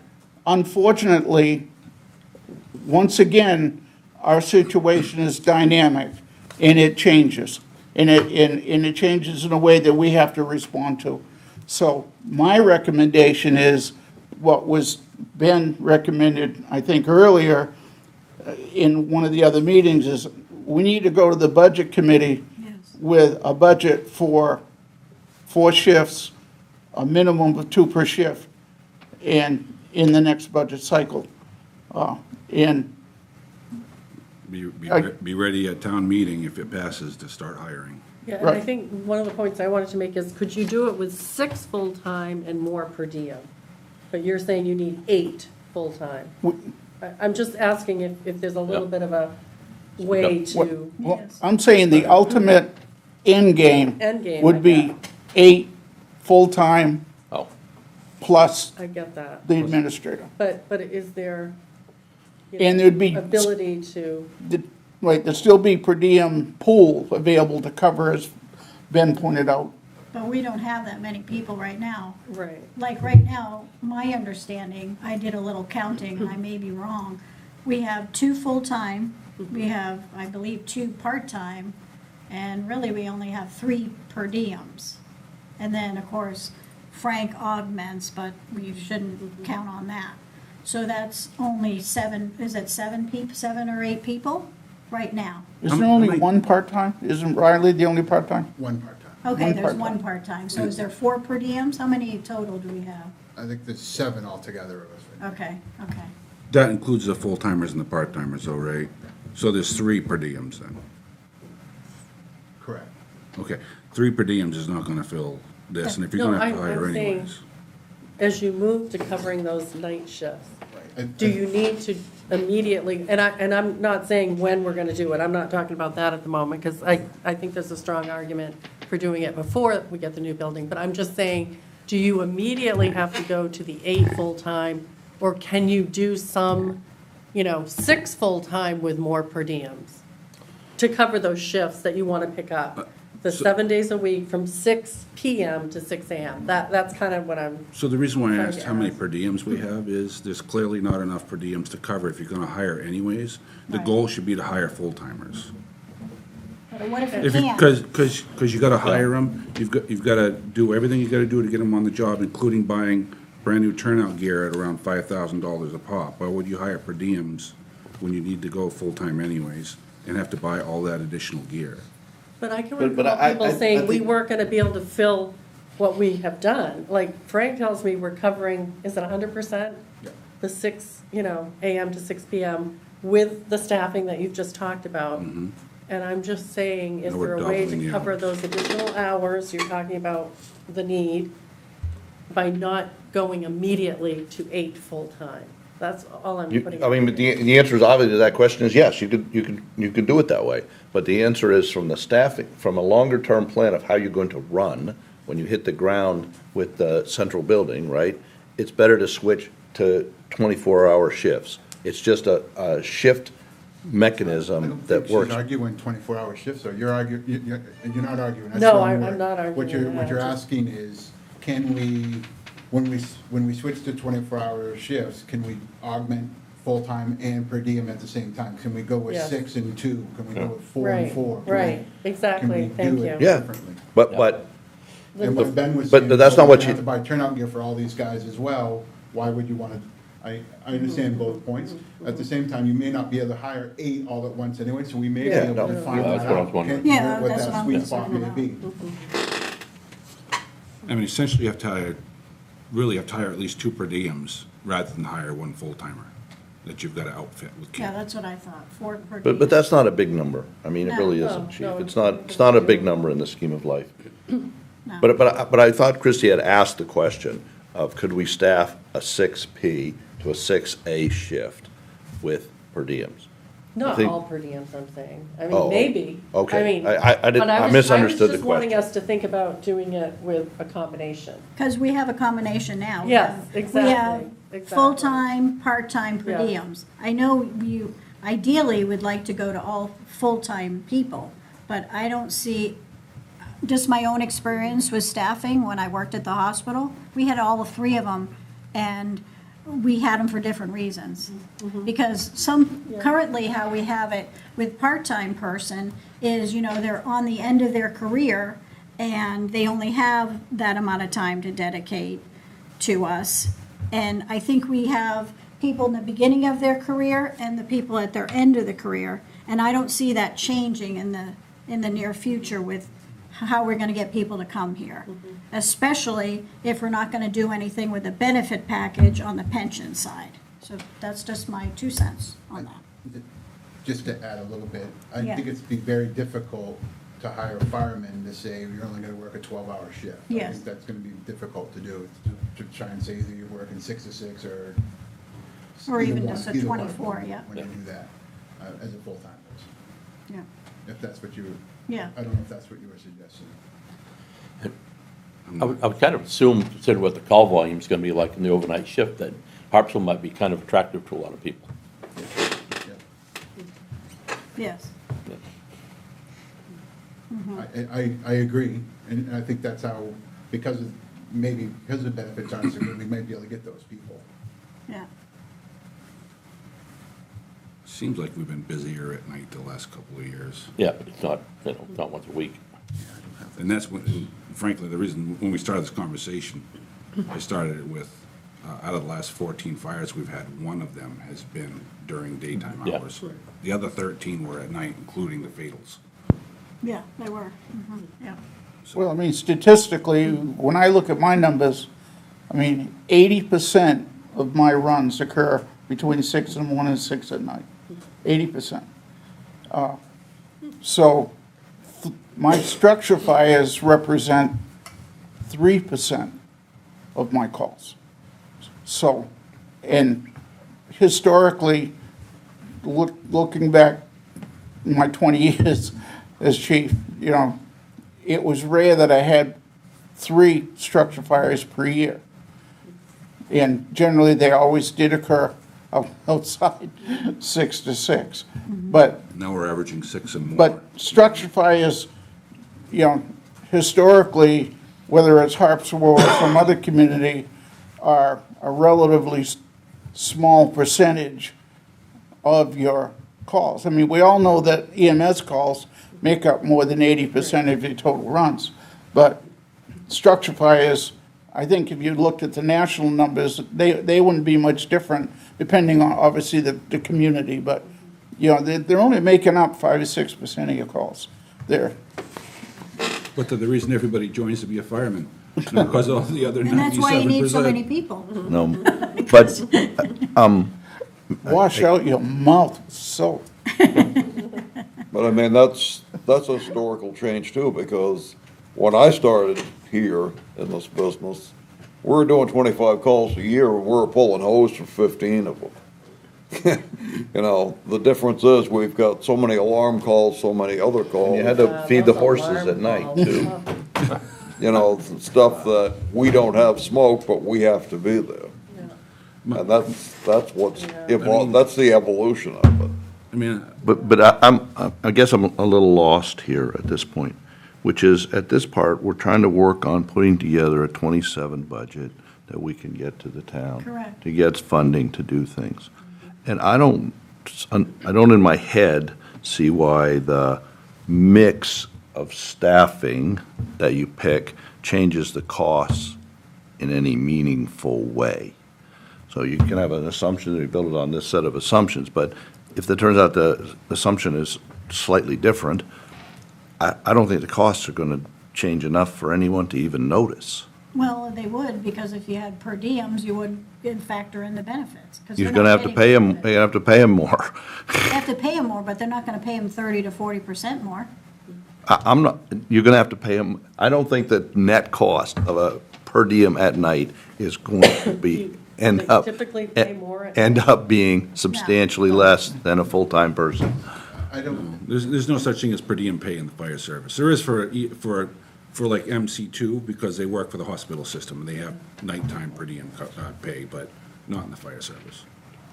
unfortunately, once again, our situation is dynamic, and it changes. And it changes in a way that we have to respond to. So my recommendation is what was been recommended, I think, earlier in one of the other meetings, is we need to go to the budget committee Yes. with a budget for 4 shifts, a minimum of 2 per shift, and in the next budget cycle. And Be ready at town meeting if it passes to start hiring. Yeah, and I Right. think one of the points I wanted to make is, could you do it with 6 full-time and more per diem? But you're saying you need 8 full-time. I'm just asking if there's a little Yeah. bit of a way to, well, Yes. I'm saying the ultimate end game End game, I would be get. 8 full-time Oh, plus I get that. the administrator. But is there, you And know, there'd be, ability to, right, there'd still be per diem pool available to cover, as Ben pointed out. But we don't have that many people right now. right, Like right now, my understanding, I did a little counting, and I may be wrong. We have 2 full-time, we have, I believe, 2 part-time, and really we only have 3 per diems. And then, of course, Frank augments, but we shouldn't count on that. So that's only 7, is it 7 people, 7 or 8 people right now? Isn't there only one part-time? Isn't Riley the only part-time? One part-time. Okay, One there's part-time. 1 part-time. So is there 4 per diems? How many total do we have? I think there's 7 altogether of us right now. Okay, okay. That includes the full-timers and the part-timers, though, right? So there's 3 per diems then. Correct. Okay, 3 per diems is not gonna fill this, and if you're No, gonna have to I'm hire saying- anyways. as you move to covering those night shifts, And- do you need to immediately, and I'm not saying when we're gonna do it, I'm not talking about that at the moment, because I think there's a strong argument for doing it before we get the new building, but I'm just saying, do you immediately have to go to the 8 full-time, or can you do some, 6 full-time with more per diems? To cover those shifts that you wanna pick up, the 7 days a week from 6 PM to 6 AM, that's kind of what I'm, So the reason why I Sorry, asked how many Alice. per diems we have is there's clearly not enough per diems to cover if you're gonna hire anyways. The Right. goal should be to hire full-timers. But what if If we you, can't? because you gotta hire them, you've gotta do everything you gotta do to get them on the job, including buying brand-new turnout gear at around $5,000 a pop. Why would you hire per diems when you need to go full-time anyways and have to buy all that additional gear? but I can But recall people I saying we think- weren't gonna be able to fill what we have done. Like Frank tells me we're covering, is it 100%? Yeah. The 6, AM to 6 PM with the staffing that you've just talked about. And I'm just saying, is No, we're there a way doubling to the cover hours. those additional hours, you're talking about the need, by not going immediately to 8 full-time? That's all I'm putting. I mean, out but there. the answer is obvious to that question is yes, you could do it that way. But the answer is from the staffing, from a longer-term plan of how you're going to run, when you hit the ground with the central building, right? It's better to switch to 24-hour shifts. It's just a shift I mechanism don't that think she's works. arguing 24-hour shifts, though. You're arguing, you're not arguing. That's No, the wrong I'm word. not arguing What you're that. asking is, can we, when we switch to 24-hour shifts, can we augment full-time and per diem at the same time? Can we go with Yes. 6 and 2? Can we go with 4 and Right, 4? Can we- right, exactly, can we thank do you. it Yeah. differently? But And what Ben was But saying, that's well, not what we you- have to buy turnout gear for all these guys as well. Why would you want to, I understand both points. At the same time, you may not be able to hire 8 all at once anyway, so we may be Yeah, able to no. find Yeah, that that's what I was out. wondering. Yeah, What that's that what I'm sweet spot concerned may about. be. I mean, essentially, you have to hire, really have to hire at least 2 per diems rather than hire 1 full-timer that you've gotta outfit with Yeah, kids. that's what I thought, 4 per But diem. that's not a big number. I mean, it No. really No, isn't, chief. no, It's not a big number in the scheme of life. No. But I thought Christie had asked the question of could we staff a 6P to a 6A shift with per diems? Not think- all per diems, I'm saying. I Oh, mean, maybe. okay. I mean, I did- but I was- misunderstood the I was just wanting question. us to think about doing it with a combination. Because we have a combination now. Yes, We exactly, have exactly. full-time, part-time per Yeah. diems. I know you ideally would like to go to all full-time people, but I don't see, just my own experience with staffing, when I worked at the hospital, we had all three of them, and we had them for different reasons. Because currently how we have it with part-time person is, they're on the end of their career, and they only have that amount of time to dedicate to us. And I think we have people in the beginning of their career and the people at their end of the career. And I don't see that changing in the near future with how we're gonna get people to come here. Especially if we're not gonna do anything with the benefit package on the pension side. So that's just my 2 cents on that. Just to add a little bit, I Yeah. think it's be very difficult to hire a fireman to say you're only gonna work a 12-hour shift. I Yes. think that's gonna be difficult to do, to try and say either you're working 6 to 6 or. Or either even one- just a either one 24, yeah. When you do that, as a full-time person, Yeah, if that's what you, yeah. I don't know if that's what you were suggesting. I would kind of assume, consider what the call volume is going to be like in the overnight shift, that Harpswell might be kind of attractive to a lot of people. Yeah. Yes. I agree, and I think that's how, because of the benefits aren't so good, we might be able to get those people. Yeah. Seems like we've been busier at night the last couple of years. Yeah, but it's not, not once a week. And that's when, frankly, the reason, when we started this conversation, I started it with, out of the last 14 fires we've had, one of them has been during daytime Yeah. hours. The other 13 were at night, including the fatals. Yeah, they were. Yeah. Well, I mean, statistically, when I look at my numbers, 80% of my runs occur between 6 in the morning and 6 at night. 80%. So my structure fires represent 3% of my calls. So, and historically, looking back my 20 years as chief, it was rare that I had 3 structure fires per year. And generally, they always did occur outside 6 to 6. But Now we're averaging 6 and more. but structure fires, historically, whether it's Harpswell or some other community, are a relatively small percentage of your calls. We all know that EMS calls make up more than 80% of your total runs. But structure fires, I think if you looked at the national numbers, they wouldn't be much different, depending on, obviously, the community. But, they're only making up 5 or 6% of your calls. But they're the reason everybody joins to be a fireman, because all the other 97%. And that's why you need so many people. No, but Wash out your mouth with soap. But that's a historical change too, because when I started here in this business, we were doing 25 calls a year, and we were pulling hose for 15 of them. The difference is we've got so many alarm calls, so many other calls. you had to feed the horses at night too. Stuff that we don't have smoke, but we have to be there. And that's what's evolved, that's the evolution of it. But I guess I'm a little lost here at this point, which is, at this part, we're trying to work on putting together a 27 budget that we can get to the town. Correct. To get funding to do things. And I don't in my head see why the mix of staffing that you pick changes the costs in any meaningful way. So you can have an assumption that you build it on this set of assumptions, but if it turns out the assumption is slightly different, I don't think the costs are going to change enough for anyone to even notice. Well, they would, because if you had per diems, you would factor in the benefits. 'cause You're they're going to not have to getting pay them, benefits. you have to pay them more. They have to pay them more, but they're not gonna pay them 30 to 40% more. I'm not, you're going to have to pay them, I don't think that net cost of a per diem at night is going to be end They up. typically pay more at End up being substantially less than a full-time person. I don't, There's no such thing as per diem pay in the fire service. There is for like MC2, because they work for the hospital system, and they have nighttime per diem pay, but not in the fire service.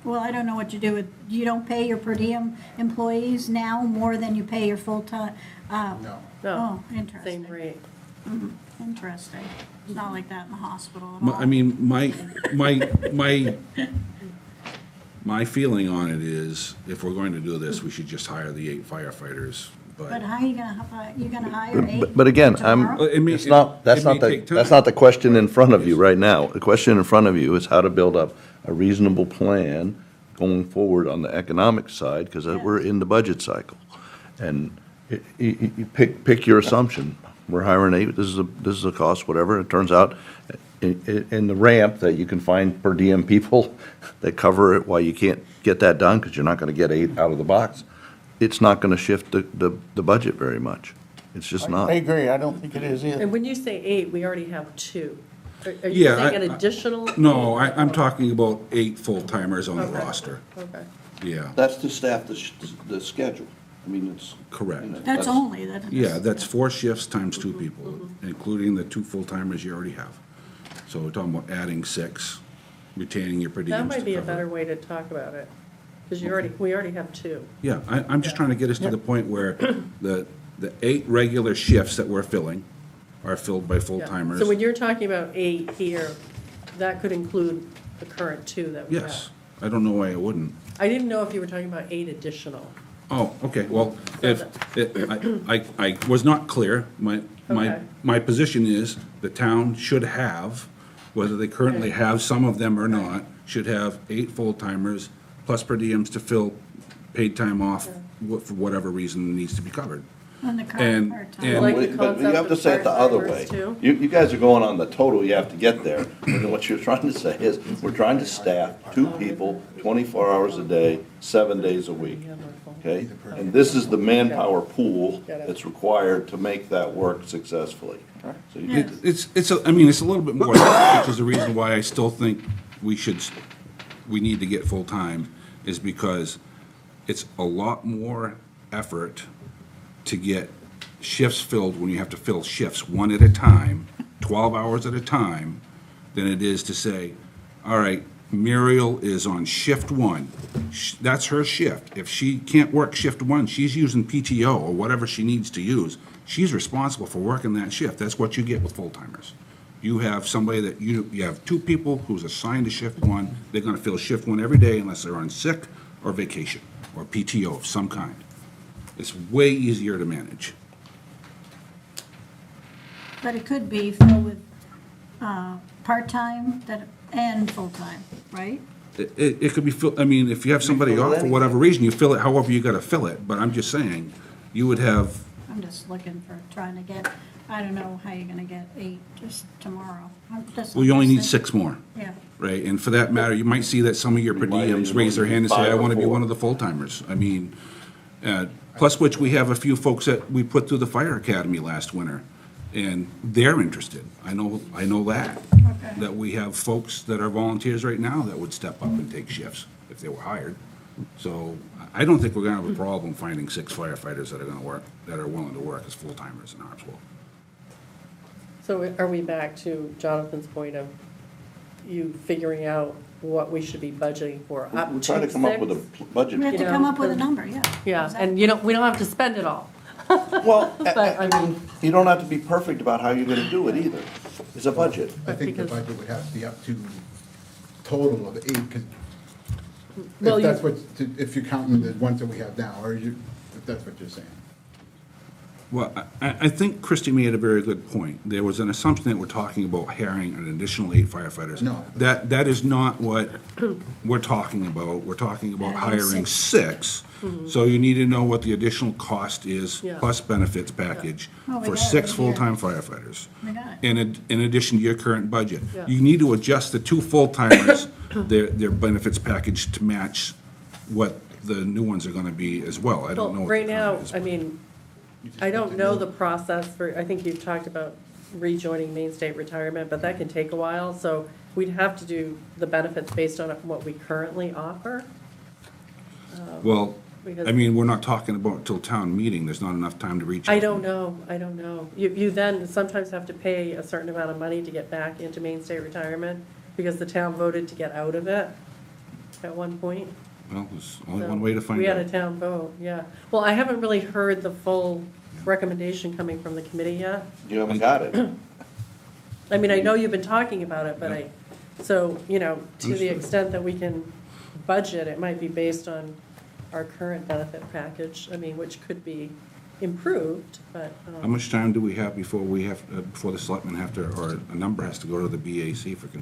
Well, I don't know what you do with, you don't pay your per diem employees now more than you pay your full-time? no. No, Oh, interesting. same rate. Interesting. It's not like that in the hospital at My- all. I mean, my feeling on it is, if we're going to do this, we should just hire the 8 firefighters, But but. how are you gonna hire 8? But again, tomorrow? It may- it's not, that's it may not the, take time. that's not the question in front of you right now. The question in front of you is how to build up a reasonable plan going forward on the economic side, because we're in the budget cycle. And you pick your assumption. We're hiring 8, this is a cost, whatever. It turns out in the ramp that you can find per diem people that cover it while you can't get that done, because you're not gonna get 8 out of the box. It's not gonna shift the budget very much. It's just not. I agree, I don't think it is either. And when you say 8, we already have 2. Are you Yeah, saying an I- additional? No, 8? I'm talking about 8 full-timers on the Okay. roster. Okay. Yeah, That's to staff the schedule. I mean, it's. correct. That's only, that is. Yeah, that's 4 shifts times 2 people, including the 2 full-timers you already have. So we're talking about adding 6, retaining your per diems That might to be a cover it. better way to talk about it, because we already have 2. Yeah, I'm just trying to get us to the point where the 8 regular shifts that we're filling are filled by Yeah. full-timers. So when you're talking about 8 here, that could include the current 2 that we have. Yes, I don't know why it wouldn't. I didn't know if you were talking about 8 additional. Oh, okay, well, I was not clear. Okay. My position is the town should have, whether they currently have some of them or not, should have 8 full-timers plus per diems to fill paid time off for whatever reason needs to be covered. On the And- current part-time. and- Like the But you concept have to of say it the other part-timers way. too? You guys are going on the total you have to get there. And what you're trying to say is, we're trying to staff 2 people, 24 hours a day, 7 days a week. Okay? And this is the manpower pool that's required to make that work successfully. So you I mean, it's a little bit more, than that, which is the reason why I still think we need to get full-time, is because it's a lot more effort to get shifts filled when you have to fill shifts one at a time, 12 hours at a time, than it is to say, all right, Muriel is on shift 1. That's her shift. If she can't work shift 1, she's using PTO or whatever she needs to use. She's responsible for working that shift. That's what you get with full-timers. You have somebody that, you have 2 people who's assigned to shift 1. They're gonna fill shift 1 every day unless they're on sick or vacation or PTO of some kind. It's way easier to manage. But it could be filled with part-time and full-time, right? It could be, I mean, if you have somebody fill it off for anything. whatever reason, you fill it however you gotta fill it. But I'm just saying, you would have, I'm just looking for, trying to get, I don't know how you're gonna get 8 just tomorrow. well, you only need 6 more. Yeah. Right, and for that matter, you might see that some of your per might diems even raise their only hand and say, 5 I or want to be 4. one of the full-timers. I mean, plus which, we have a few folks that we put through the fire academy last winter, and they're interested. I know that. Okay. That we have folks that are volunteers right now that would step up and take shifts if they were hired. So I don't think we're gonna have a problem finding 6 firefighters that are gonna work, that are willing to work as full-timers in Harpswell. So are we back to Jonathan's point of you figuring out what we should be budgeting for up to We're trying to come up with a 6? budget. We have to You know, come up with a number, yeah. Yeah, and we don't have to spend it all. Well, But, I mean, you don't have to be perfect about how you're gonna do it either. It's a budget. I think the because- budget would have to be up to total of 8, because Well, if you- that's what, if you're counting the ones that we have now, or if that's what you're saying. Well, I think Christie made a very good point. There was an assumption that we're talking about hiring an additional 8 firefighters. No. That is not what we're talking about. We're talking about Adding hiring 6. 6. So you need to know what the additional cost is, Yeah. plus benefits package, Oh, we for got it 6 right here. full-time firefighters. We got it. In addition to your current budget. Yeah. You need to adjust the 2 full-timers, their benefits package to match what the new ones are gonna be as well. I don't know. well, what right the now, current is. I mean, I don't know the process for, I think you've talked about rejoining Main State Retirement, but that can take a while, so we'd have to do the benefits based on what we currently offer. Well, Because- I mean, we're not talking about till town meeting, there's not enough time to reach out. I don't know. You then sometimes have to pay a certain amount of money to get back into Main State Retirement, because the town voted to get out of it at one point. Well, there's only So one way to find We had a out. town vote, yeah. Well, I haven't really heard the full recommendation coming from the committee yet. You haven't got it. I mean, I know you've been talking about it, but Yeah. so, to the Understood. extent that we can budget, it might be based on our current benefit package, I mean, which could be improved, but. How much time do we have before before the selectmen have to, or a number has to go to the BAC for Well,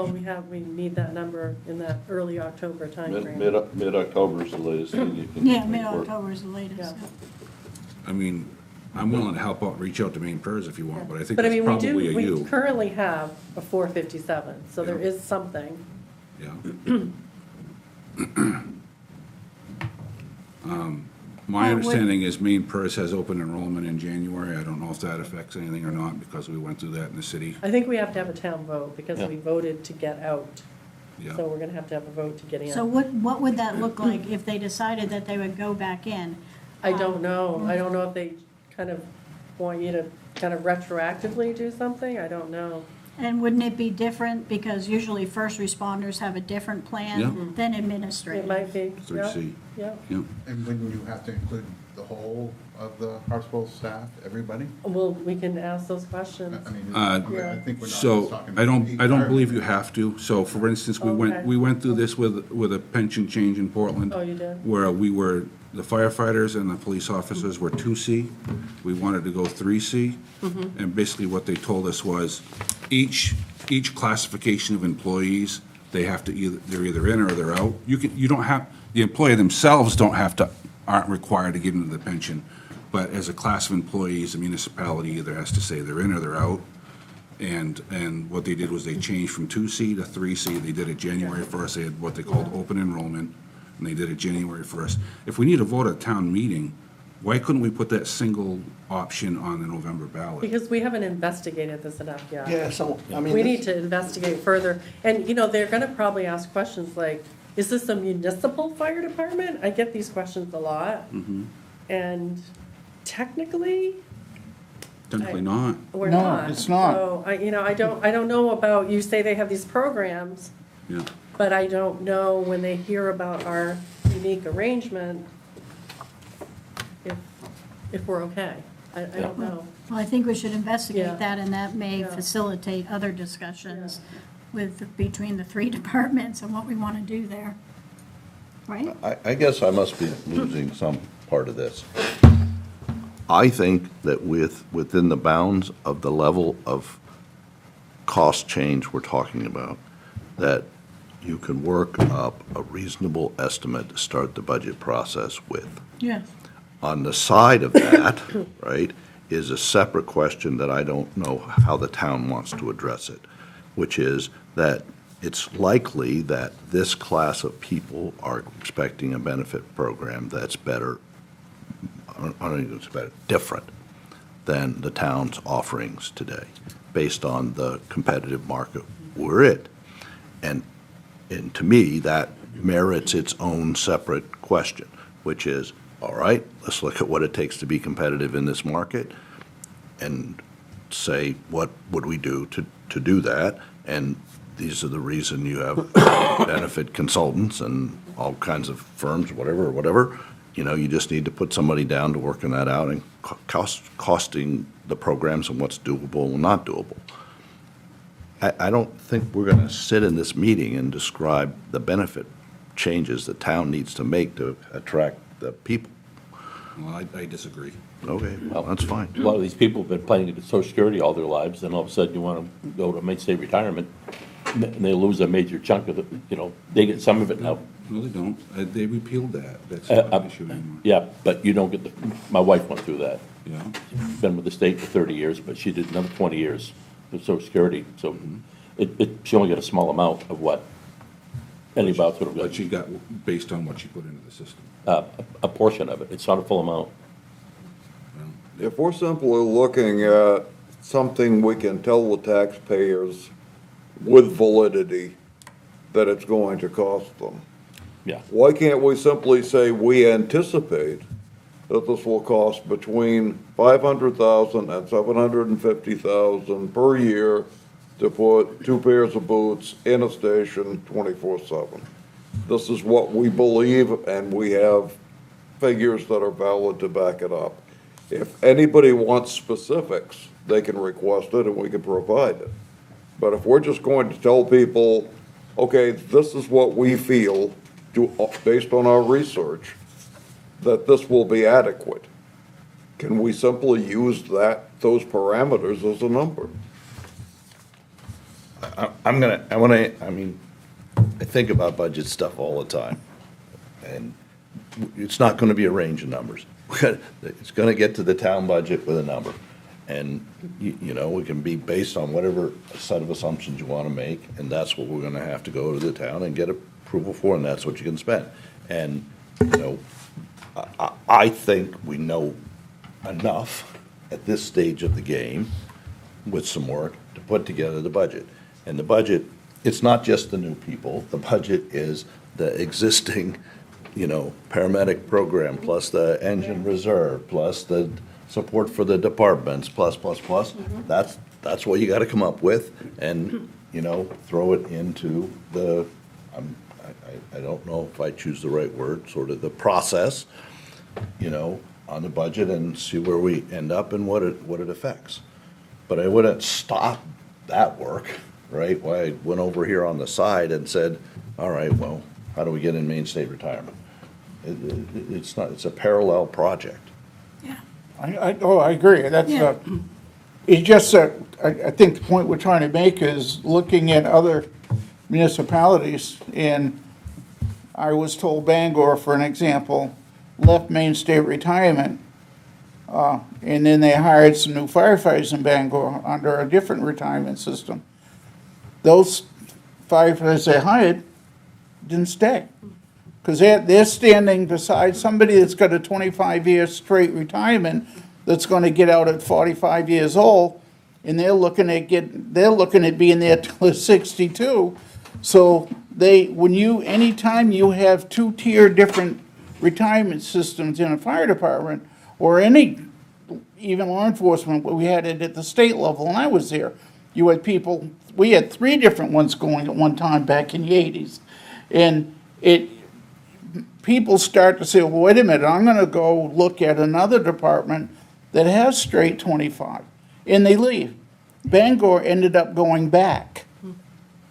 consideration? we need that number in that early October timeframe. Mid-October is the latest thing you can. Yeah, make work. mid-October is the latest. Yeah. I mean, I'm willing to help out, reach out to Maine PERS if you want, but I think But I that's mean, probably a we you. currently have a 457, so there Yeah. is something. Yeah. My Well, understanding is Maine PERS has open enrollment in January. I don't know if that affects anything or not, because we went through that in the city. I think we have to have a town vote, because Yeah. we voted to get out. Yeah. So we're gonna have to have a vote to get in. So what would that look like if they decided that they would go back in? I don't know. I don't know if they kind of want you to kind of retroactively do something. I don't know. And wouldn't it be different, because usually first responders have a different Yeah. plan than It administrative? might be. 3C. Yeah. Yeah. And when you have to include the whole of the Harpswell staff, everybody? Well, we can ask those questions. I mean, Uh, I think we're not just So, talking. I don't about believe you have to. So, for instance, Okay. we went through this with a pension change in Portland. Oh, you did? Where the firefighters and the police officers were 2C. We wanted to go 3C. Mm-hmm. And basically what they told us was, each classification of employees, they're either in or they're out. You don't have, the employee themselves aren't required to get into the pension. But as a class of employees, the municipality either has to say they're in or they're out. And what they did was they changed from 2C to 3C. They did it January 1st. They had what they called open enrollment, and they did it January 1st. If we need to vote at town meeting, why couldn't we put that single option on the November ballot? Because we haven't investigated this enough yet. Yeah, so, I mean. We need to investigate further. And, they're gonna probably ask questions like, is this a municipal fire department? I get these questions a lot. And technically, Technically not. we're No, not. it's not. So, I don't know about, you say they have these programs, Yeah. but I don't know when they hear about our unique arrangement, if we're okay. I don't know. Well, I think we should Yeah. investigate that, and that may Yeah. facilitate other discussions between the three departments and what we want to do there. Right? I guess I must be losing some part of this. I think that within the bounds of the level of cost change we're talking about, that you can work up a reasonable estimate to start the budget process with. Yes. On the side of that, right, is a separate question that I don't know how the town wants to address it, which is that it's likely that this class of people are expecting a benefit program that's better, I don't think it's better, different than the town's offerings today, based on the competitive market we're in. And to me, that merits its own separate question, which is, all right, let's look at what it takes to be competitive in this market and say, what would we do to do that? And these are the reason you have benefit consultants and all kinds of firms, whatever. You just need to put somebody down to working that out and costing the programs and what's doable and not doable. I don't think we're going to sit in this meeting and describe the benefit changes the town needs to make to attract the people. Well, I disagree. Okay, well, that's fine. A lot of these people have been paying into social security all their lives, and all of a sudden you want to go to Main State Retirement, and they lose a major chunk of it, they get some of it now. No, they don't. They repealed that. That's not an issue anymore. Yeah, but you don't get my wife went through that. Yeah. Been with the state for 30 years, but she did another 20 years with social security, so she only got a small amount of what anybody would have But she got. got, based on what she put into the system. A portion of it, it's not a full amount. If we're simply looking at something we can tell the taxpayers with validity that it's going to cost them. Yeah. Why can't we simply say, we anticipate that this will cost between $500,000 and $750,000 per year to put 2 pairs of boots in a station 24/7? This is what we believe, and we have figures that are valid to back it up. If anybody wants specifics, they can request it and we can provide it. But if we're just going to tell people, okay, this is what we feel, based on our research, that this will be adequate, can we simply use those parameters as a number? I think about budget stuff all the time, and it's not gonna be a range of numbers. It's gonna get to the town budget with a number, and, it can be based on whatever set of assumptions you wanna make, and that's what we're gonna have to go to the town and get approval for, and that's what you can spend. And, I think we know enough at this stage of the game, with some work, to put together the budget. And the budget, it's not just the new people, the budget is the existing, paramedic program, plus the engine reserve, plus the support for the departments, plus. That's what you gotta come up with, and, throw it into the, I don't know if I choose the right word, sort of the process, on the budget, and see where we end up and what it affects. But I wouldn't stop that work, right? Why I went over here on the side and said, all right, well, how do we get in Maine State retirement? It's not, it's a parallel project. Yeah. I agree, that's, Yeah. it's just that, I think the point we're trying to make is looking at other municipalities, and I was told Bangor, for an example, left Maine State retirement, and then they hired some new firefighters in Bangor under a different retirement system. Those firefighters they hired didn't stay, because they're standing beside somebody that's got a 25-year straight retirement that's gonna get out at 45 years old, and they're looking at being there till they're 62. So anytime you have two-tier different retirement systems in a fire department, or even law enforcement, we had it at the state level, and I was there. You had we had 3 different ones going at one time back in the 80s. And people start to say, well, wait a minute, I'm gonna go look at another department that has straight 25, and they leave. Bangor ended up going back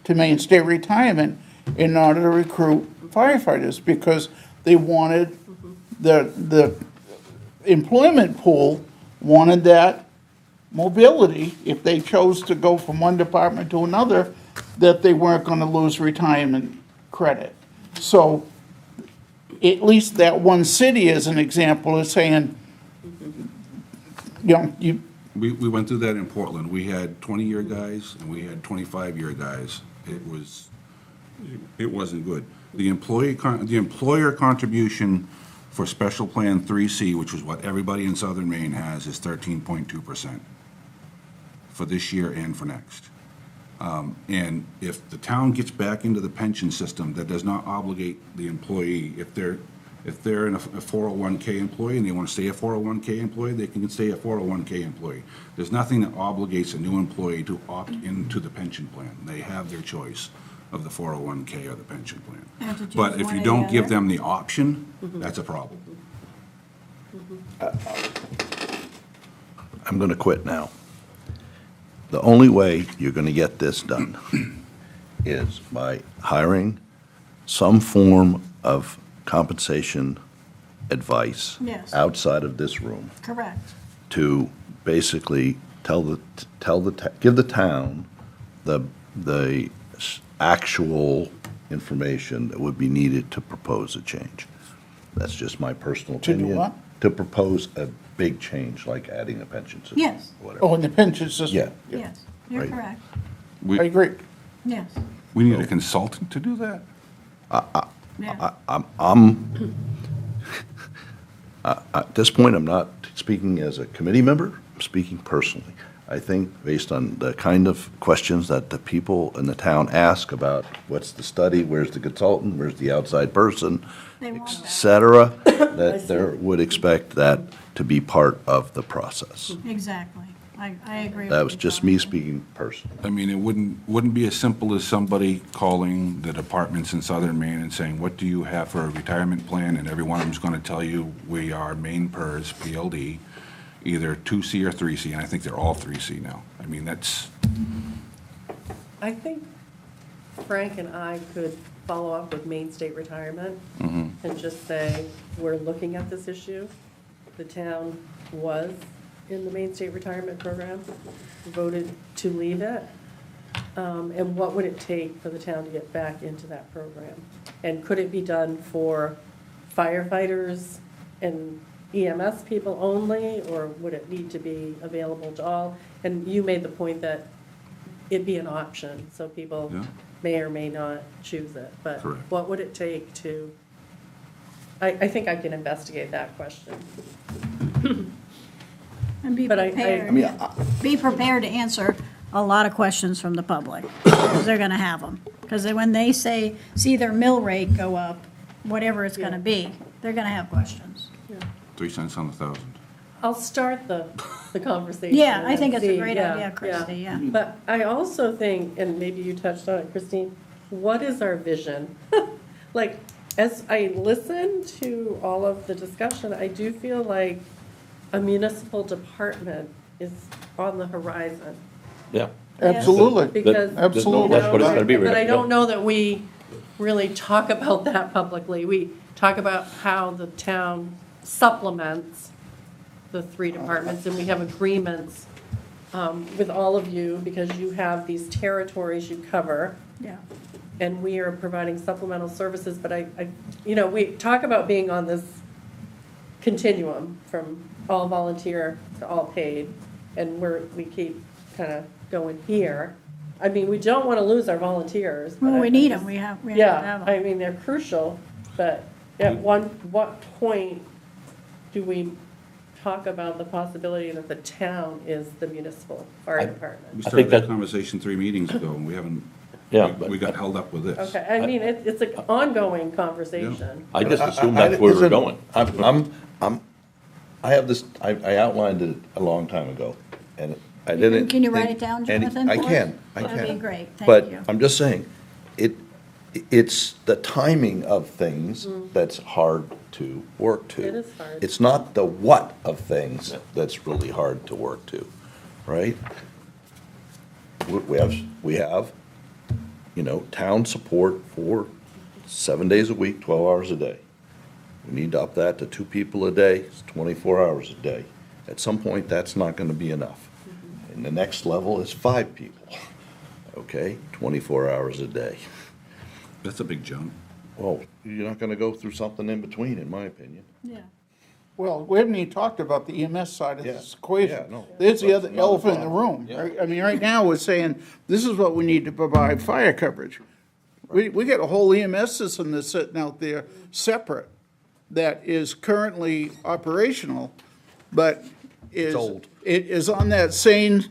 to Maine State retirement in order to recruit firefighters, because they wanted, the employment pool wanted that mobility, if they chose to go from one department to another, that they weren't gonna lose retirement credit. So, at least that one city, as an example, is saying, We went through that in Portland. We had 20-year guys and we had 25-year guys. It wasn't good. The employer contribution for Special Plan 3C, which is what everybody in Southern Maine has, is 13.2% for this year and for next. And if the town gets back into the pension system, that does not obligate the employee. If they're a 401K employee and they want to stay a 401K employee, they can stay a 401K employee. There's nothing that obligates a new employee to opt into the pension plan. They have their choice of the 401K or the pension plan. Have to choose But if one you or don't the give other. them the option, that's a problem. I'm gonna quit now. The only way you're gonna get this done is by hiring some form of compensation advice Yes. outside of this room Correct. to basically give the town the actual information that would be needed to propose a change. That's just my personal To do opinion. what? To propose a big change, like adding a pension system. Yes. or whatever. Oh, in the pension system? Yeah. Yes, you're Right. correct. I agree. Yes, We need a consultant to do that? yeah. At this point, I'm not speaking as a committee member, I'm speaking personally. I think, based on the kind of questions that the people in the town ask about what's the study, where's the consultant, where's the outside person, They et want that. cetera, that there would expect that to be part of the process. Exactly. I agree with That you, was just John. me speaking personally. I mean, it wouldn't be as simple as somebody calling the departments in southern Maine and saying, what do you have for a retirement plan? And every one of them's gonna tell you, we are Maine PERS, PLD, either 2C or 3C, and I think they're all 3C now. I mean, that's, I think Frank and I could follow up with Maine State Retirement and just say, we're looking at this issue. The town was in the Maine State Retirement Program, voted to leave it. And what would it take for the town to get back into that program? And could it be done for firefighters and EMS people only, or would it need to be available to all? And you made the point that it'd be an option, so people Yeah. may or may not choose it. But Correct. what would it take to, I think I can investigate that question. And be But I prepared, mean, be prepared to answer a lot of questions from the public, because they're gonna have them. Because when they see their mill rate go up, whatever it's gonna be, they're gonna have questions. 3 cents on the thousand. I'll start the conversation. Yeah, I and think it's a see. great Yeah, idea, Christie, yeah. But I also think, and maybe you touched on it, Christine, what is our vision? Like, as I listen to all of the discussion, I do feel like a municipal department is on the horizon. Yeah. Absolutely. Because, Absolutely. That's what it's gonna be, but I right? don't know that we really talk about that publicly. We talk about how the town supplements the three departments, and we have agreements with all of you, because you have these territories you cover, Yeah. and we are providing supplemental services, but we talk about being on this continuum from all volunteer to all paid, and we keep kind of going here. I mean, we don't want to lose our volunteers. but Well, we I need just- them, we have to Yeah, have I them. mean, they're crucial, but at what point do we talk about the possibility that the town is the municipal fire department? We think started that that- conversation 3 meetings ago, and we haven't, Yeah, we got held up with this. Okay, I mean, it's an ongoing conversation. I just assumed that's where we're going. I have this, I outlined it a long time ago, and I didn't. Can you write think it down, any- Jonathan, I for us? can, I can. That'd be great, thank But you. I'm just saying, it's the timing of things that's hard to work to. It is hard. It's not the what of things that's really hard to work to, right? We have, town support for 7 days a week, 12 hours a day. We need to up that to 2 people a day, it's 24 hours a day. At some point, that's not gonna be enough. And the next level is 5 people, okay, 24 hours a day. That's a big jump. Well, you're not gonna go through something in between, in my opinion. Yeah. Well, we haven't even talked about the EMS side of this Yeah. equation. Yeah, no. There's the That's other another elephant in the problem. room. Yeah. Right? I mean, right now, we're saying, this is what we need to provide fire coverage. We got a whole EMS system that's sitting out there separate, that is currently operational, but is. old. It is on that same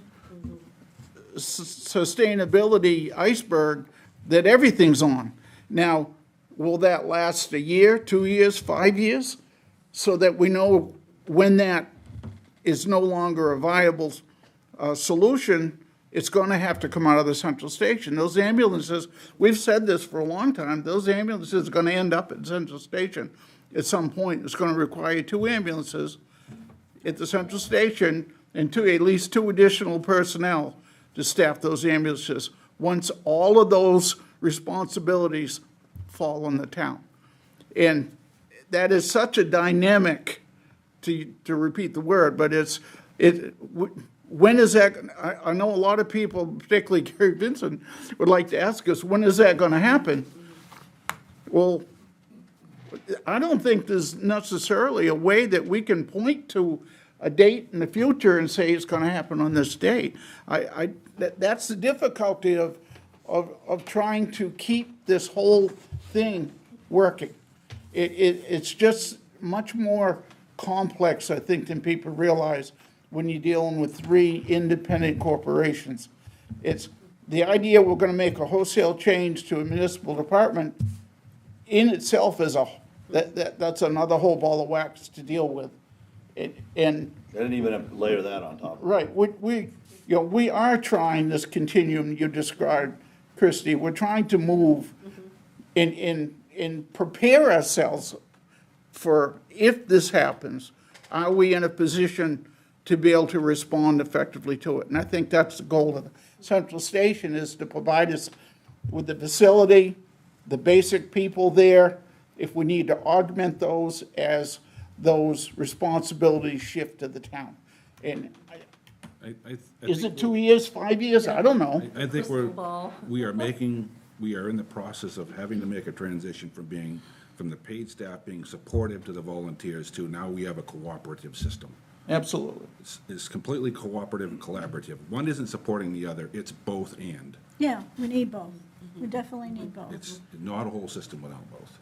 sustainability iceberg that everything's on. Now, will that last a year, 2 years, 5 years? So that we know when that is no longer a viable solution, it's gonna have to come out of the central station. Those ambulances, we've said this for a long time, those ambulances are gonna end up at central station at some point. It's gonna require 2 ambulances at the central station and at least 2 additional personnel to staff those ambulances, once all of those responsibilities fall on the town. And that is such a dynamic, to repeat the word, but when is that, I know a lot of people, particularly Gary Vincent, would like to ask us, when is that gonna happen? Well, I don't think there's necessarily a way that we can point to a date in the future and say it's gonna happen on this date. That's the difficulty of trying to keep this whole thing working. It's just much more complex, I think, than people realize when you're dealing with three independent corporations. It's, the idea we're gonna make a wholesale change to a municipal department in itself is that's another whole ball of wax to deal with. And I didn't even layer that on top. right, we are trying this continuum you described, Christie. We're trying to move and prepare ourselves for, if this happens, are we in a position to be able to respond effectively to it? And I think that's the goal of the central station, is to provide us with the facility, the basic people there, if we need to augment those as those responsibilities shift to the town. And is it 2 years, 5 years? I don't know. I think Crystal ball. we are in the process of having to make a transition from the paid staff being supportive to the volunteers to now we have a cooperative system. Absolutely. It's completely cooperative and collaborative. One isn't supporting the other, it's both and. Yeah, we need both. We definitely need both. It's not a whole system without both.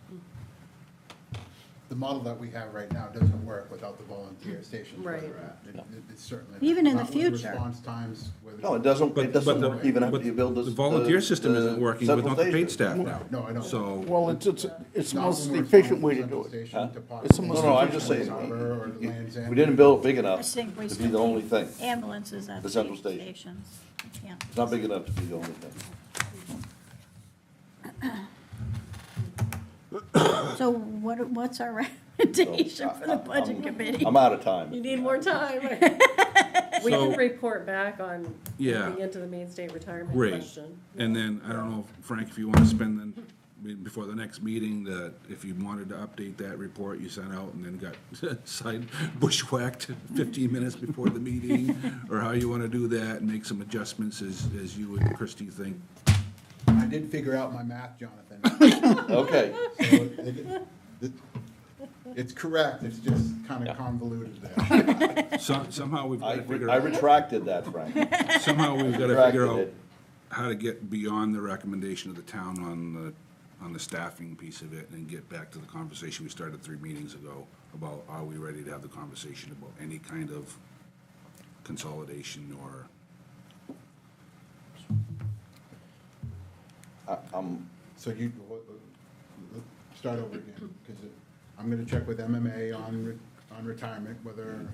The model that we have right now doesn't work without the volunteer stations where Right. they're at. It's certainly. Even in the not with future. Response times. No, it doesn't But the- even have but to be built as. The volunteer system isn't working central without the paid station. staff now. No, I know. So, Well, it's the Not most when we're efficient way to Central do it. Station to It's the possibly most No, I'm just saying, Harbor or the Land's End. we didn't build it big I enough just think we to be still the only need thing. ambulances at The the central station. stations. Yeah. It's not big enough to be the only thing. So what's our recommendation for the budget committee? I'm out of time. You need more time. We So- can report back on Yeah. looking into the Main State retirement great. question. And then, I don't know, Frank, if you want to spend then, before the next meeting, that if you wanted to update that report you sent out and then got bushwhacked 15 minutes before the meeting, or how you want to do that and make some adjustments as you and Christie think. I did figure out my math, Jonathan. Okay. So it's correct, it's just kind of convoluted there. Somehow we've got I to figure I out, retracted that, Frank. somehow we've got to Retracted figure out it. how to get beyond the recommendation of the town on the staffing piece of it and get back to the conversation we started 3 meetings ago about, are we ready to have the conversation about any kind of consolidation or, So start over again, because I'm gonna check with MMA on retirement, whether,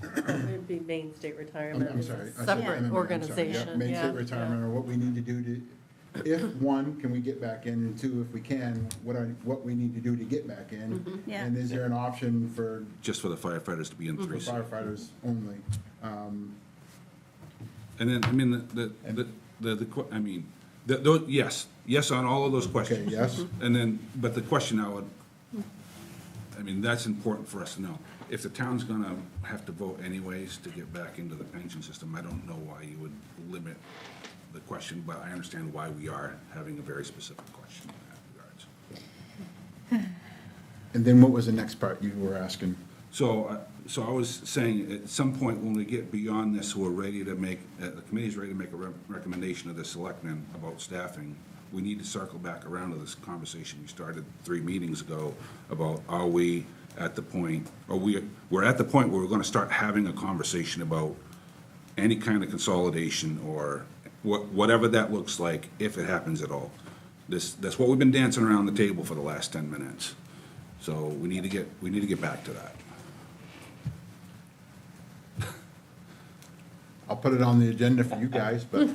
It'd be Main State retirement. I'm It's a sorry. I said separate MMA, I'm sorry. Yeah, organization, Main yeah. State retirement, or what we need to do to, if, one, can we get back in, and two, if we can, what we need to do to get back in? Yeah. And is there an option for just for the firefighters to be in 3C? firefighters only? And then, I mean, yes on all of those questions. yes. And then, but the question I would, I mean, that's important for us to know. If the town's gonna have to vote anyways to get back into the pension system, I don't know why you would limit the question, but I understand why we are having a very specific question in that regards. And then what was the next part you were asking? So I was saying, at some point, when we get beyond this, we're ready to make, the committee's ready to make a recommendation to the selectmen about staffing, we need to circle back around to this conversation we started 3 meetings ago about, are we at the point, or we're at the point where we're gonna start having a conversation about any kind of consolidation or whatever that looks like, if it happens at all. That's what we've been dancing around the table for the last 10 minutes. So we need to get back to that. I'll put it on the agenda for you guys, but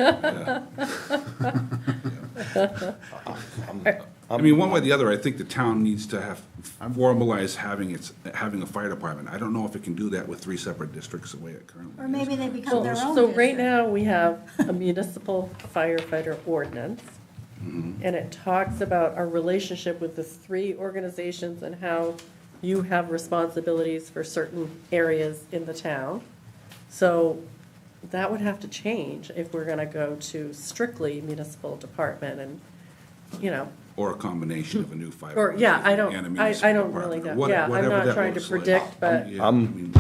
I mean, one way or the other, I think the town needs to have formalized having a fire department. I don't know if it can do that with 3 separate districts the way it currently is. Or maybe they become their own So right district. now, we have a municipal firefighter ordinance. And it talks about our relationship with the 3 organizations and how you have responsibilities for certain areas in the town. So that would have to change if we're gonna go to strictly municipal department and, you know, Or a combination of a new fire. or, yeah, I and a don't, municipal I don't really department, know. or Yeah, I'm whatever not that trying to looks like. predict, but Yeah, I mean,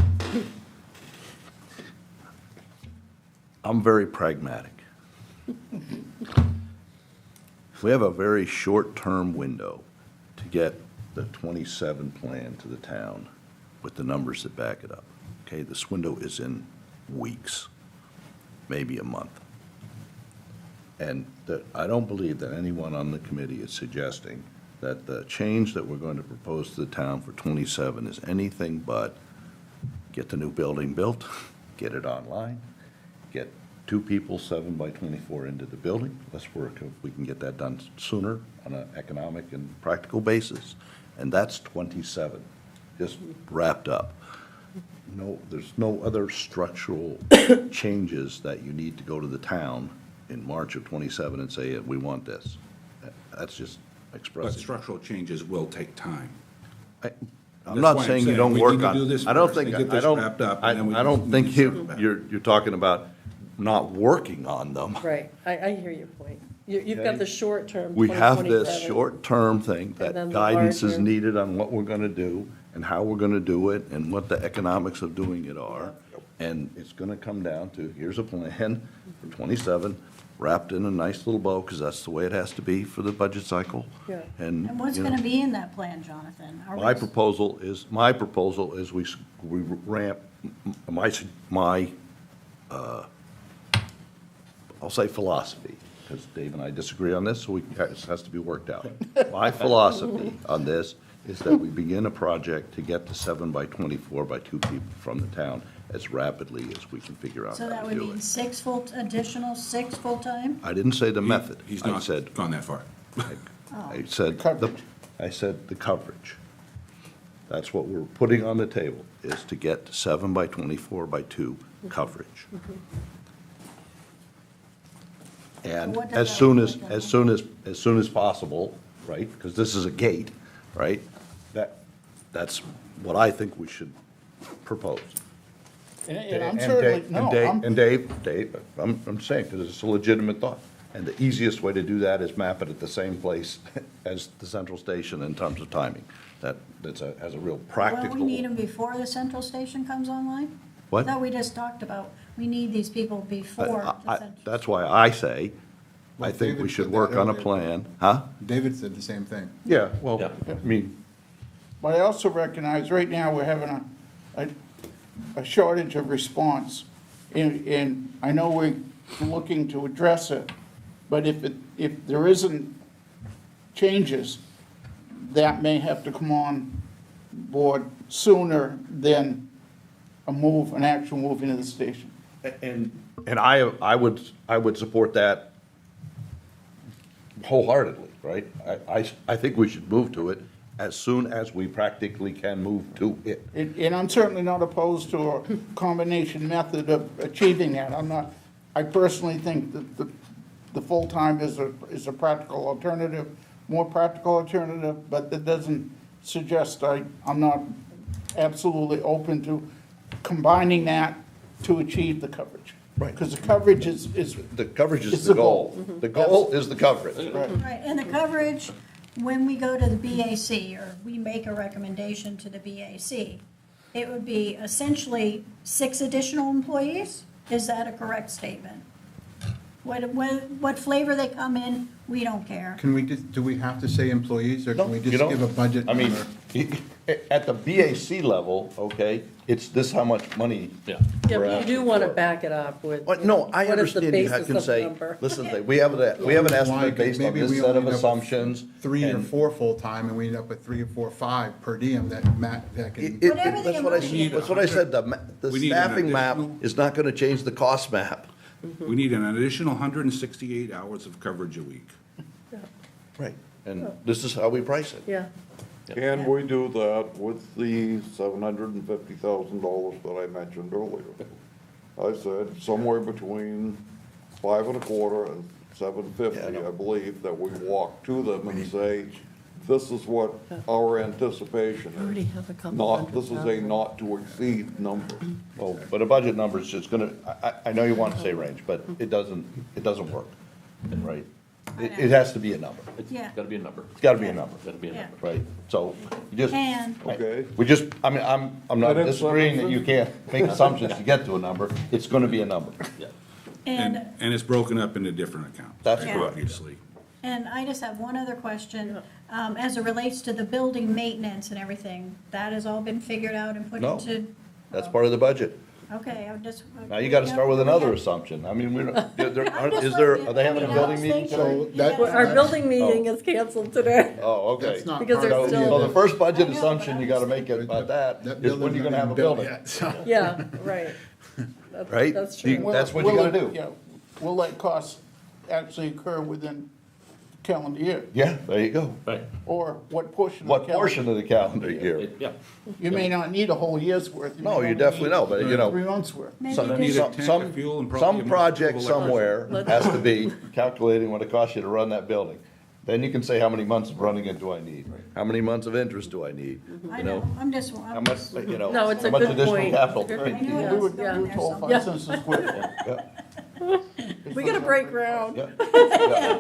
I'm very pragmatic. We have a very short-term window to get the 27 plan to the town with the numbers that back it up. Okay, this window is in weeks, maybe a month. And that, I don't believe that anyone on the committee is suggesting that the change that we're going to propose to the town for 27 is anything but get the new building built, get it online, get 2 people 7 by 24 into the building. Let's work if we can get that done sooner on an economic and practical basis. And that's 27, just wrapped up. No, there's no other structural changes that you need to go to the town in March of 27 and say, we want this. That's just But expressing. structural changes will take time. I'm That's not why I'm saying you saying don't we work need to on. do this I don't first think, and get I this don't, wrapped up, I and then we I don't can think circle you, back. you're talking about not working on them. Right, I hear your point. You've got Okay. the short term, We have this 2027. short-term thing, And then that the guidance is larger- needed on what we're gonna do and how we're gonna do it and what the economics of doing it are. And it's gonna come down to, here's a plan for 27, wrapped in a nice little bow, because that's the way it has to be for the budget cycle. Yeah. And what's you know, gonna be in that plan, Jonathan? Are My we- proposal is we ramp, I'll say philosophy, because Dave and I disagree on this, so it has to be worked out. My philosophy on this is that we begin a project to get to 7 by 24 by 2 people from the town as rapidly as we can figure out So how that to would do mean it. additional 6 full-time? I didn't say the method. He's I not said, gone that far. I said, Coverage. I said the coverage. That's what we're putting on the table, is to get to 7 by 24 by 2 coverage. And What does as that soon look as, like? as soon as possible, right, because this is a gate, right? That's what I think we should propose. And I'm certainly, no, I'm. And Dave, I'm saying, because it's a legitimate thought. And the easiest way to do that is map it at the same place as the central station in terms of timing. Has a real practical. Well, we need them before the central station comes online? What? I thought we just talked about, we need these people before the central. That's why I say, I Well, think we David should said that work on a earlier. plan, huh? David said the same thing. Yeah, well, Yeah. I mean, But I also recognize right now we're having a shortage of response. And I know we're looking to address it, but if there isn't changes, that may have to come on board sooner than an actual move into the station. and I would support that wholeheartedly, right? I think we should move to it as soon as we practically can move to it. And I'm certainly not opposed to a combination method of achieving that. I personally think that the full-time is a practical alternative, more practical alternative, but that doesn't suggest I'm not absolutely open to combining that to achieve the coverage. Right. Because the coverage is. The coverage is It's the the goal. goal. The goal is the coverage. Right. Right, and the coverage, when we go to the BAC, or we make a recommendation to the BAC, it would be essentially 6 additional employees? Is that a correct statement? What flavor they come in, we don't care. Can we do we have to say employees, or No, can we you just don't. give a budget I mean, number? at the BAC level, okay, it's this how much money. Yeah. Yeah, we're but you asking do want to for. back it up with. But no, I what is the understand you basis can of the say, number? listen, we have an estimate based on Maybe this we set only of end up with assumptions. 3 or and 4 full-time, and we end up with 3 or 4 or 5 per diem that can. Whatever the That's what I, amount is. that's what I said, the We need an staffing map additional- is not gonna change the cost map. We need an additional 168 hours of coverage a week. Right. And this is how we price it. Yeah, Can we do that with the $750,000 that I mentioned earlier? I said somewhere between 5.25 and 750, I believe, that we walk to them and say, this is what our anticipation already is. have a couple Not, this is a 100,000. not to exceed number. Oh, but a budget number is just gonna, I know you want to say range, but it doesn't work, right? It has to be a number. It's Yeah. gotta be a number. It's gotta be a number, Gotta be a Yeah. number. right? So you just. And- Okay. We just, I mean, I'm not And it's disagreeing that you can't make assumptions to get to a number. It's gonna be a number. Yeah. And And, it's broken up into different accounts. That's Yeah. correct. Obviously. and I just have one other question, as it relates to the building maintenance and everything, that has all been figured out and put No. into, That's part of the budget. Okay, I'm just. Now you gotta start with another assumption. I mean, are they having a building meeting So today? that- Our building meeting is canceled today. Oh, okay. That's not Because part they're of still- So the first budget assumption you gotta make about that is when building's you're not gonna have a even built building. yet, so. Yeah, right. That's- Right? That's You- true. That's what you gotta do. Yeah, will that cost actually occur within calendar year? Yeah, there you go. Right. Or what portion of the What calendar? portion of the calendar year? Yeah. You may not need a whole year's worth. may No, you only definitely need don't, but you 3 know, months' worth. Maybe some, Need a just- tank some, of fuel and probably some a project multiple somewhere Let's- has to be calculating what it costs you to run that building. Then you can say, how many months of running it do I need? How many months of interest do I need? I You know, know, I'm just. how much, you know, No, it's how a much good additional point. capital? Good I point. knew it Yeah. was We going were there told somewhere. 5 cents a square foot. Yeah, We gotta break ground. yeah, yeah.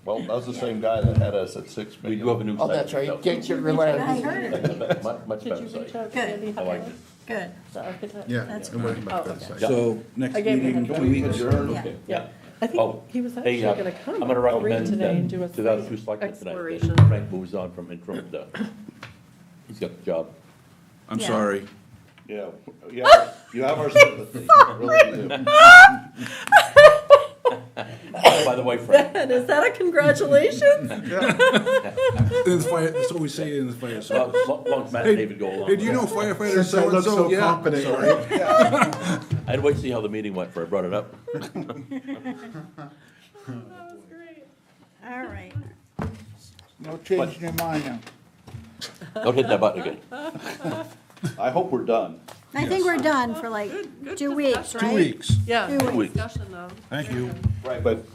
Well, that was the same guy that had us at 6 We million. do have a new site. Oh, that's right, get your I relax. heard, Much Did better you reach site. out to Good. Andy I like Howard, it. good, the architect? Yeah, That's it wasn't Oh, about that okay. site. So, next I gave him meeting, a- Can we adjourn? yeah. Yeah, I Oh, think he was actually Hey, gonna come. I'm gonna read recommend today and do a to those site two selectmen tonight, exploration. that Frank moves on from interim to, he's got the job. I'm Yeah. sorry. Yeah, you have our sympathy, really do. By the way, Frank, And is that a congratulations? In the fire, that's what we say in the fire as service. long as Matt and David go along. Hey, do you know firefighter Since I look so-and-so? so Yeah. confident, right? I'd wait to see how the meeting went before I brought it up. All right. No change in your mind now. Don't hit that button again. I hope we're done. I think we're done for like good 2 weeks, discussion. right? 2 weeks. Yeah, Two good weeks. discussion though. Thank you. Right, but